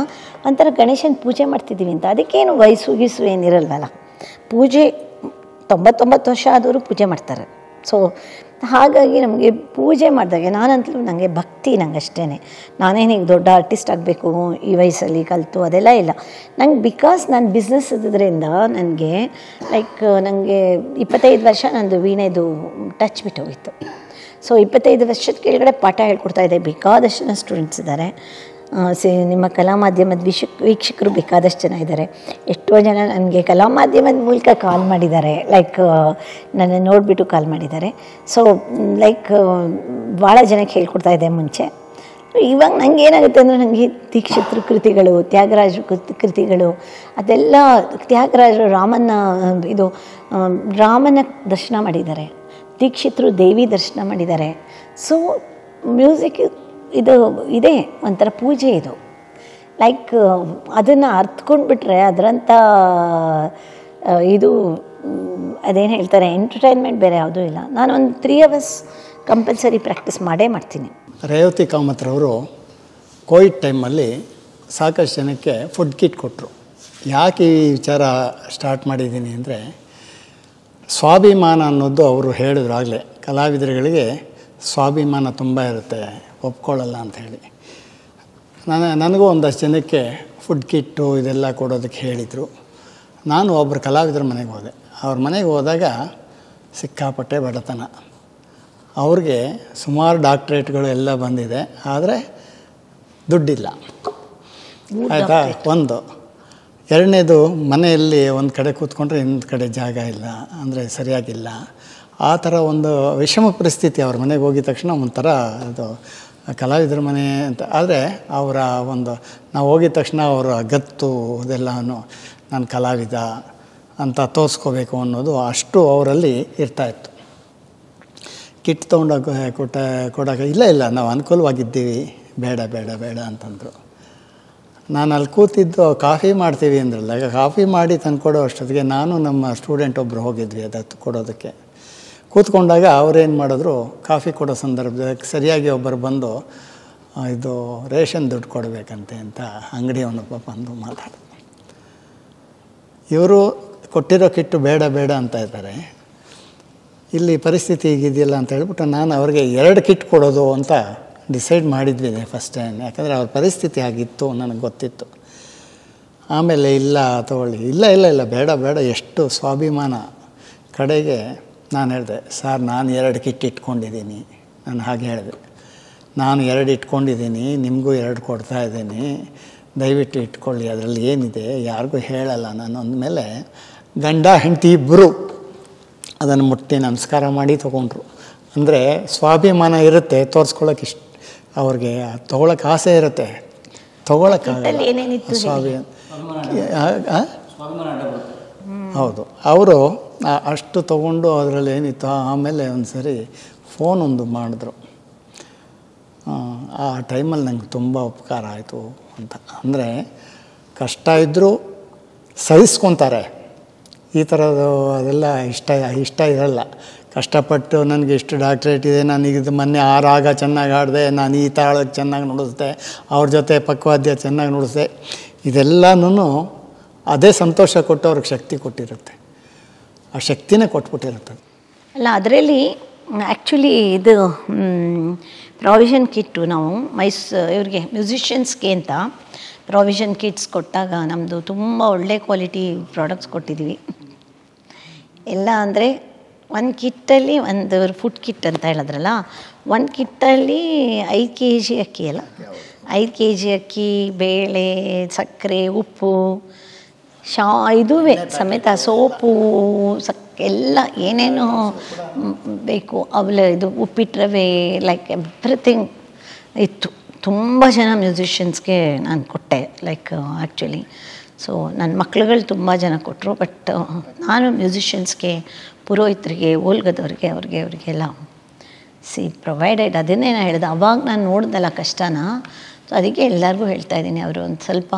ಒಂಥರ ಗಣೇಶನ ಪೂಜೆ ಮಾಡ್ತಿದ್ದೀವಿ ಅಂತ. ಅದಕ್ಕೇನು ವಯಸ್ಸು ಗೀಸು ಏನಿರಲ್ವಲ್ಲ. ಪೂಜೆ 99 ವರ್ಷ ಆದವರು ಪೂಜೆ ಮಾಡ್ತಾರೆ. ಸೊ ಹಾಗಾಗಿ ನಮಗೆ ಪೂಜೆ ಮಾಡಿದಾಗೆ ನಾನಂತಲೂ ನನಗೆ ಭಕ್ತಿ ನಂಗಷ್ಟೇ. ನಾನೇನೀಗ ದೊಡ್ಡ ಆರ್ಟಿಸ್ಟ್ ಆಗಬೇಕು ಈ ವಯಸ್ಸಲ್ಲಿ ಕಲಿತು ಅದೆಲ್ಲ ಇಲ್ಲ. ನಂಗೆ ಬಿಕಾಸ್ ನಾನು ಬಿಸ್ನೆಸ್ ಇದ್ದಿದ್ದರಿಂದ ನನಗೆ ನನಗೆ 25 ವರ್ಷ ನಂದು ವೀಣೆದು ಟಚ್ ಬಿಟ್ಟು ಹೋಗಿತ್ತು. ಸೊ 25 ವರ್ಷದ ಕೆಳಗಡೆ ಪಾಠ ಹೇಳ್ಕೊಡ್ತಾ ಇದೆ. ಬೇಕಾದಷ್ಟು ಜನ ಸ್ಟೂಡೆಂಟ್ಸ್ ಇದ್ದಾರೆ. ನಿಮ್ಮ ಕಲಾ ಮಾಧ್ಯಮದ ವೀಕ್ಷಕರು ಬೇಕಾದಷ್ಟು ಜನ ಇದ್ದಾರೆ. ಎಷ್ಟೋ ಜನ ನನಗೆ ಕಲಾ ಮಾಧ್ಯಮದ ಮೂಲಕ ಕಾಲ್ ಮಾಡಿದ್ದಾರೆ, ನನ್ನ ನೋಡಿಬಿಟ್ಟು ಕಾಲ್ ಮಾಡಿದ್ದಾರೆ. ಸೊ ಭಾಳ ಜನಕ್ಕೆ ಹೇಳ್ಕೊಡ್ತಾ ಇದೆ ಮುಂಚೆ. ಇವಾಗ ನಂಗೆ ಏನಾಗುತ್ತೆ ಅಂದರೆ ನನಗೆ ದೀಕ್ಷಿತರ ಕೃತಿಗಳು, ತ್ಯಾಗರಾಜ ಕೃತಿಗಳು, ಅದೆಲ್ಲ ತ್ಯಾಗರಾಜರು ರಾಮನ ದರ್ಶನ ಮಾಡಿದ್ದಾರೆ, ದೀಕ್ಷಿತರು ದೇವಿ ದರ್ಶನ ಮಾಡಿದ್ದಾರೆ. ಸೊ ಮ್ಯೂಸಿಕ್ ಇದು ಇದೆ ಒಂಥರ ಪೂಜೆ. ಇದು ಅದನ್ನು ಅರ್ಥಕೊಂಡ್ಬಿಟ್ರೆ ಅದರಂಥ ಇದು ಅದೇನು ಹೇಳ್ತಾರೆ ಎಂಟರ್ಟೈನ್ಮೆಂಟ್ ಬೇರೆ ಯಾವುದೂ ಇಲ್ಲ. ನಾನು ಒಂದು 3 hours ಕಂಪಲ್ಸರಿ ಪ್ರಾಕ್ಟೀಸ್ ಮಾಡ್ತೀನಿ. ರೇವತಿ ಕಾಮತ್ರವರು ಕೋವಿಡ್ ಟೈಮಲ್ಲಿ ಸಾಕಷ್ಟು ಜನಕ್ಕೆ ಫುಡ್ ಕಿಟ್ ಕೊಟ್ಟರು. ಯಾಕೆ ಈ ವಿಚಾರ ಸ್ಟಾರ್ಟ್ ಮಾಡಿದ್ದೀನಿ ಅಂದರೆ, ಸ್ವಾಭಿಮಾನ ಅನ್ನೋದು ಅವರು ಹೇಳಿದ್ರು ಆಗಲೇ, ಕಲಾವಿದರುಗಳಿಗೆ ಸ್ವಾಭಿಮಾನ ತುಂಬ ಇರುತ್ತೆ, ಒಪ್ಕೊಳ್ಳಲ್ಲ ಅಂಥೇಳಿ. ನನಗೂ ಒಂದಷ್ಟು ಜನಕ್ಕೆ ಫುಡ್ ಕಿಟ್ಟು ಇದೆಲ್ಲ ಕೊಡೋದಕ್ಕೆ ಹೇಳಿದರು. ನಾನು ಒಬ್ಬರು ಕಲಾವಿದರ ಮನೆಗೆ ಹೋದೆ. ಅವ್ರ ಮನೆಗೆ ಹೋದಾಗ ಸಿಕ್ಕಾಪಟ್ಟೆ ಬಡತನ. ಅವ್ರಿಗೆ ಸುಮಾರು ಡಾಕ್ಟ್ರೇಟ್ಗಳು ಎಲ್ಲ ಬಂದಿದೆ, ಆದರೆ ದುಡ್ಡಿಲ್ಲ. ಆಯಿತಾ? ಒಂದು. ಎರಡನೇದು, ಮನೆಯಲ್ಲಿ ಒಂದು ಕಡೆ ಕೂತ್ಕೊಂಡ್ರೆ ಇನ್ನೊಂದು ಕಡೆ ಜಾಗ ಇಲ್ಲ, ಅಂದರೆ ಸರಿಯಾಗಿಲ್ಲ. ಆ ಥರ ಒಂದು ವಿಷಮ ಪರಿಸ್ಥಿತಿ. ಅವ್ರ ಮನೆಗೆ ಹೋಗಿದ ತಕ್ಷಣ ಒಂಥರ ಅದು ಕಲಾವಿದರ ಮನೆ ಅಂತ. ಆದರೆ ಅವರ ನಾವು ಹೋಗಿದ ತಕ್ಷಣ ಅವರ ಗತ್ತು ಅದೆಲ್ಲನೂ ನಾನು ಕಲಾವಿದ ಅಂತ ತೋರಿಸ್ಕೋಬೇಕು ಅನ್ನೋದು ಅಷ್ಟು ಅವರಲ್ಲಿ ಇರ್ತಾಯಿತ್ತು. ಕಿಟ್ ತೊಗೊಂಡೋಗಿ ಕೊಡಾಗ ಇಲ್ಲ ನಾವು ಅನುಕೂಲವಾಗಿದ್ದೀವಿ, ಬೇಡ ಅಂತಂದರು. ನಾನು ಅಲ್ಲಿ ಕೂತಿದ್ದು ಕಾಫಿ ಮಾಡ್ತೀವಿ ಅಂದ್ರಲ್ಲ, ಕಾಫಿ ಮಾಡಿ ತಂದುಕೊಡೋ ಅಷ್ಟೊತ್ತಿಗೆ ನಾನು ನಮ್ಮ ಸ್ಟೂಡೆಂಟ್ ಒಬ್ಬರು ಹೋಗಿದ್ವಿ ಅದಕ್ಕೆ ಕೊಡೋದಕ್ಕೆ. ಕೂತ್ಕೊಂಡಾಗ ಅವರೇನು ಮಾಡಿದ್ರು, ಕಾಫಿ ಕೊಡೋ ಸಂದರ್ಭದಲ್ಲಿ ಸರಿಯಾಗಿ ಒಬ್ಬರು ಬಂದು ಇದು ರೇಷನ್ ದುಡ್ಡು ಕೊಡಬೇಕಂತೆ ಅಂತ ಅಂಗಡಿಯವನೊಬ್ಬ ಬಂದು ಮಾತಾಡಿದ್ರು. ಇವರು ಕೊಟ್ಟಿರೋ ಕಿಟ್ಟು ಬೇಡ ಅಂತ ಇದ್ದಾರೆ. ಇಲ್ಲಿ ಪರಿಸ್ಥಿತಿ ಹೀಗಿದೆಯಲ್ಲ ಅಂತ ಹೇಳ್ಬಿಟ್ಟು ನಾನು ಅವ್ರಿಗೆ 2 ಕಿಟ್ ಕೊಡೋದು ಅಂತ ಡಿಸೈಡ್ ಮಾಡಿದ್ವಿ ಫಸ್ಟ್ ಟೈಮ್. ಯಾಕಂದರೆ ಅವ್ರ ಪರಿಸ್ಥಿತಿ ಆಗಿತ್ತು, ನನಗೆ ಗೊತ್ತಿತ್ತು. ಆಮೇಲೆ ಇಲ್ಲ ತಗೊಳ್ಳಿ, ಇಲ್ಲ ಬೇಡ, ಎಷ್ಟು ಸ್ವಾಭಿಮಾನ. ಕಡೆಗೆ ನಾನು ಹೇಳಿದೆ, ಸರ್ ನಾನು 2 ಕಿಟ್ ಇಟ್ಕೊಂಡಿದ್ದೀನಿ. ನಾನು ಹಾಗೆ ಹೇಳಿದೆ, ನಾನು 2 ಇಟ್ಕೊಂಡಿದ್ದೀನಿ, ನಿಮಗೂ 2 ಕೊಡ್ತಾಯಿದ್ದೀನಿ, ದಯವಿಟ್ಟು ಇಟ್ಕೊಳ್ಳಿ, ಅದರಲ್ಲಿ ಏನಿದೆ ಯಾರಿಗೂ ಹೇಳಲ್ಲ ನಾನು ಅಂದಮೇಲೆ ಗಂಡ ಹೆಂಡತಿ ಇಬ್ಬರು ಅದನ್ನು ಮುಟ್ಟಿ ನಮಸ್ಕಾರ ಮಾಡಿ ತೊಗೊಂಡ್ರು. ಅಂದರೆ ಸ್ವಾಭಿಮಾನ ಇರುತ್ತೆ, ತೋರಿಸ್ಕೊಳ್ಳೋಕೆ ಅವ್ರಿಗೆ ತೊಗೊಳಕ್ಕೆ ಆಸೆ ಇರುತ್ತೆ, ತೊಗೊಳಕ್ಕಾಗಲ್ಲ. ಹೌದು, ಅವರು ಅಷ್ಟು ತೊಗೊಂಡು ಅದರಲ್ಲಿ ಏನಿತ್ತು. ಆಮೇಲೆ ಒಂದು ಸರಿ ಫೋನ್ ಮಾಡಿದ್ರು. ಆ ಟೈಮಲ್ಲಿ ನಂಗೆ ತುಂಬ ಉಪಕಾರ ಆಯಿತು ಅಂತ. ಅಂದರೆ ಕಷ್ಟ ಇದ್ದರೂ ಸಹಿಸ್ಕೊತಾರೆ. ಈ ಥರದ್ದು ಅದೆಲ್ಲ ಇಷ್ಟ ಇರಲ್ಲ. ಕಷ್ಟಪಟ್ಟು ನನಗೆ ಇಷ್ಟು ಡಾಕ್ಟ್ರೇಟ್ ಇದೆ, ನನಗಿದು ಮೊನ್ನೆ ಆ ರಾಗ ಚೆನ್ನಾಗಿ ಆಡಿದೆ, ನಾನು ಈ ತಾಳಕ್ಕೆ ಚೆನ್ನಾಗಿ ನುಡಿಸ್ದೆ, ಅವ್ರ ಜೊತೆ ಪಕ್ವಾದ್ಯ ಚೆನ್ನಾಗಿ ನುಡಿಸ್ದೆ, ಇದೆಲ್ಲನೂ ಅದೇ ಸಂತೋಷ ಕೊಟ್ಟು ಅವ್ರಿಗೆ ಶಕ್ತಿ ಕೊಟ್ಟಿರುತ್ತೆ. ಆ ಶಕ್ತಿನೇ ಕೊಟ್ಬಿಟ್ಟಿರುತ್ತೆ. ಅಲ್ಲ, ಅದರಲ್ಲಿ ಆ್ಯಕ್ಚುಲಿ ಇದು ಪ್ರಾವಿಷನ್ ಕಿಟ್ಟು ನಾವು ಇವ್ರಿಗೆ ಮ್ಯೂಸಿಷಿಯನ್ಸ್ಗೆ ಅಂತ ಪ್ರಾವಿಷನ್ ಕಿಟ್ಸ್ ಕೊಟ್ಟಾಗ ನಮ್ಮದು ತುಂಬ ಒಳ್ಳೆ ಕ್ವಾಲಿಟಿ ಪ್ರಾಡಕ್ಟ್ಸ್ ಕೊಟ್ಟಿದ್ದೀವಿ. ಎಲ್ಲ ಅಂದರೆ 1 ಕಿಟ್ಟಲ್ಲಿ ಒಂದು ಫುಡ್ ಕಿಟ್ ಅಂತ ಹೇಳಿದ್ರಲ್ಲ, 1 ಕಿಟ್ಟಲ್ಲಿ 5 kg ಅಕ್ಕಿ ಅಲ್ಲ, 5 kg ಅಕ್ಕಿ, ಬೇಳೆ, ಸಕ್ಕರೆ, ಉಪ್ಪು, ಇದುವೇ ಸಮೇತ ಸೋಪು, ಎಲ್ಲ ಏನೇನು ಬೇಕು ಇದು ಉಪ್ಪಿಟ್ಟು ರವೆ, ಎವ್ರಿಥಿಂಗ್ ಇತ್ತು. ತುಂಬ ಜನ ಮ್ಯೂಸಿಷಿಯನ್ಸ್ಗೆ ನಾನು ಕೊಟ್ಟೆ ಆ್ಯಕ್ಚುಲಿ. ಸೊ ನನ್ನ ಮಕ್ಳುಗಳು ತುಂಬ ಜನ ಕೊಟ್ಟರು. ಬಟ್ ನಾನು ಮ್ಯೂಸಿಷಿಯನ್ಸ್ಗೆ, ಪುರೋಹಿತರಿಗೆ, ಓಲ್ಗದವ್ರಿಗೆ, ಅವ್ರಿಗೆಲ್ಲ ಪ್ರೊವೈಡೆಡ್. ಅದನ್ನೇ ನಾನು ಹೇಳಿದೆ. ಅವಾಗ ನಾನು ನೋಡ್ದಲ್ಲ ಕಷ್ಟನ. ಸೊ ಅದಕ್ಕೆ ಎಲ್ಲರಿಗೂ ಹೇಳ್ತಾ ಇದ್ದೀನಿ, ಅವರು ಒಂದು ಸ್ವಲ್ಪ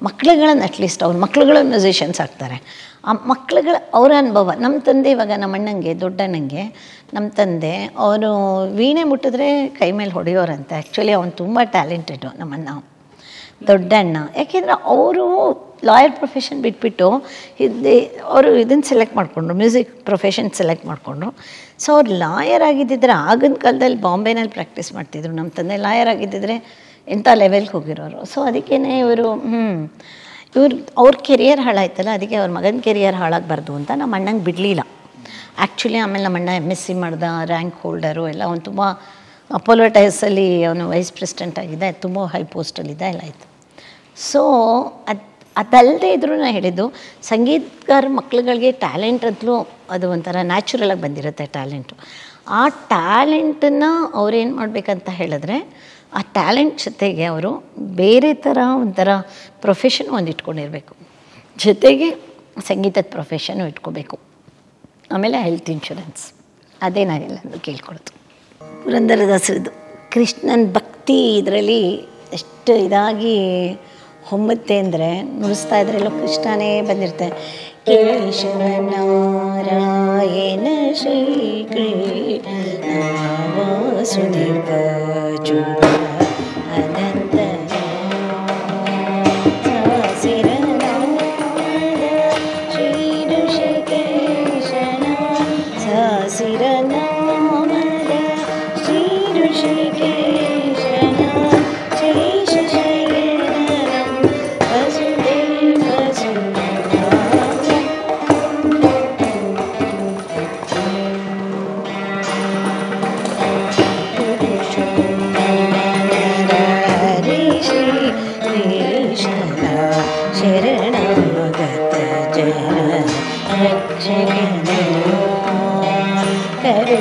ಮಕ್ಳುಗಳನ್ನ ಅಟ್ಲೀಸ್ಟ್ ಅವ್ರ ಮಕ್ಳುಗಳು ಮ್ಯೂಸಿಷಿಯನ್ಸ್ ಆಗ್ತಾರೆ. ಆ ಮಕ್ಳುಗಳ ಅವರ ಅನುಭವ. ನಮ್ಮ ತಂದೆ ಇವಾಗ ನಮ್ಮ ಅಣ್ಣಂಗೆ, ದೊಡ್ಡಣ್ಣಂಗೆ ನಮ್ಮ ತಂದೆ ಅವರು ವೀಣೆ ಮುಟ್ಟಿದ್ರೆ ಕೈ ಮೇಲೆ ಹೊಡೆಯೋರಂತೆ. ಆ್ಯಕ್ಚುಲಿ ಅವನು ತುಂಬ ಟ್ಯಾಲೆಂಟೆಡು ನಮ್ಮಣ್ಣ, ದೊಡ್ಡಣ್ಣ. ಯಾಕೆಂದರೆ ಅವರು ಲಾಯರ್ ಪ್ರೊಫೆಷನ್ ಬಿಟ್ಬಿಟ್ಟು ಅವರು ಇದನ್ನು ಸೆಲೆಕ್ಟ್ ಮಾಡಿಕೊಂಡ್ರು, ಮ್ಯೂಸಿಕ್ ಪ್ರೊಫೆಷನ್ ಸೆಲೆಕ್ಟ್ ಮಾಡಿಕೊಂಡ್ರು. ಸೊ ಅವ್ರು ಲಾಯರ್ ಆಗಿದ್ದಿದ್ರೆ ಆಗಿನ ಕಾಲದಲ್ಲಿ ಬಾಂಬೆನಲ್ಲಿ ಪ್ರಾಕ್ಟೀಸ್ ಮಾಡ್ತಿದ್ರು. ನಮ್ಮ ತಂದೆ ಲಾಯರ್ ಆಗಿದ್ದಿದ್ರೆ ಎಂಥ ಲೆವೆಲ್ಗೆ ಹೋಗಿರೋರು. ಸೊ ಅದಕ್ಕೇ ಅವ್ರ ಕೆರಿಯರ್ ಹಾಳಾಯ್ತಲ್ಲ, ಅದಕ್ಕೆ ಅವ್ರ ಮಗನ ಕೆರಿಯರ್ ಹಾಳಾಗಬಾರ್ದು ಅಂತ ನಮ್ಮ ಅಣ್ಣಂಗೆ ಬಿಡಲಿಲ್ಲ. ಆ್ಯಕ್ಚುಲಿ ಆಮೇಲೆ ನಮ್ಮ ಅಣ್ಣ MS ಮಾಡ್ದ, ರ್ಯಾಂಕ್ ಹೋಲ್ಡರು ಎಲ್ಲ. ಅವನು ತುಂಬ ಅಪೋಲೋ ಟೈರ್ಸಲ್ಲಿ ಅವನು ವೈಸ್ ಪ್ರೆಸಿಡೆಂಟ್ ಆಗಿದ್ದ, ತುಂಬ ಹೈ ಪೋಸ್ಟಲ್ಲಿದ್ದ, ಎಲ್ಲ ಆಯಿತು. ಸೊ ಅದಲ್ಲದೆ ಇದ್ರೂ ನಾನು ಹೇಳಿದ್ದು, ಸಂಗೀತಗಾರ ಮಕ್ಳುಗಳಿಗೆ ಟ್ಯಾಲೆಂಟ್ ಅಂತಲೂ ಅದು ಒಂಥರ ನ್ಯಾಚುರಲಾಗಿ ಬಂದಿರುತ್ತೆ ಟ್ಯಾಲೆಂಟು. ಆ ಟ್ಯಾಲೆಂಟನ್ನು ಅವ್ರೇನು ಮಾಡಬೇಕಂತ ಹೇಳಿದ್ರೆ, ಆ ಟ್ಯಾಲೆಂಟ್ ಜೊತೆಗೆ ಅವರು ಬೇರೆ ಥರ ಒಂಥರ ಪ್ರೊಫೆಷನ್ ಒಂದು ಇಟ್ಕೊಂಡಿರಬೇಕು, ಜೊತೆಗೆ ಸಂಗೀತದ ಪ್ರೊಫೆಷನ್ನು ಇಟ್ಕೋಬೇಕು. ಆಮೇಲೆ ಹೆಲ್ತ್ ಇನ್ಶೂರೆನ್ಸ್, ಅದೇನಾಗಿಲ್ಲ ಅಂತ ಕೇಳ್ಕೊಳ್ತು. ಪುರಂದರದಾಸರದ್ದು ಕೃಷ್ಣನ ಭಕ್ತಿ ಇದರಲ್ಲಿ ಎಷ್ಟು ಇದಾಗಿ ಹೊಮ್ಮುತ್ತೆ ಅಂದರೆ, ನುಡಿಸ್ತಾ ಇದ್ರೆಲ್ಲೋ ಕೃಷ್ಣನೇ ಬಂದಿರುತ್ತೆ. ಕೇಶವ ನಾರಾಯಣ ಶ್ರೀ ಕೃಷ್ಣ ವಾಸುದೇವ ಅಚ್ಯುತ ಅನಂತ ಶರಣಾಗತ ಜನ ರಕ್ಷಕನ ಕರುಣಾಮಯ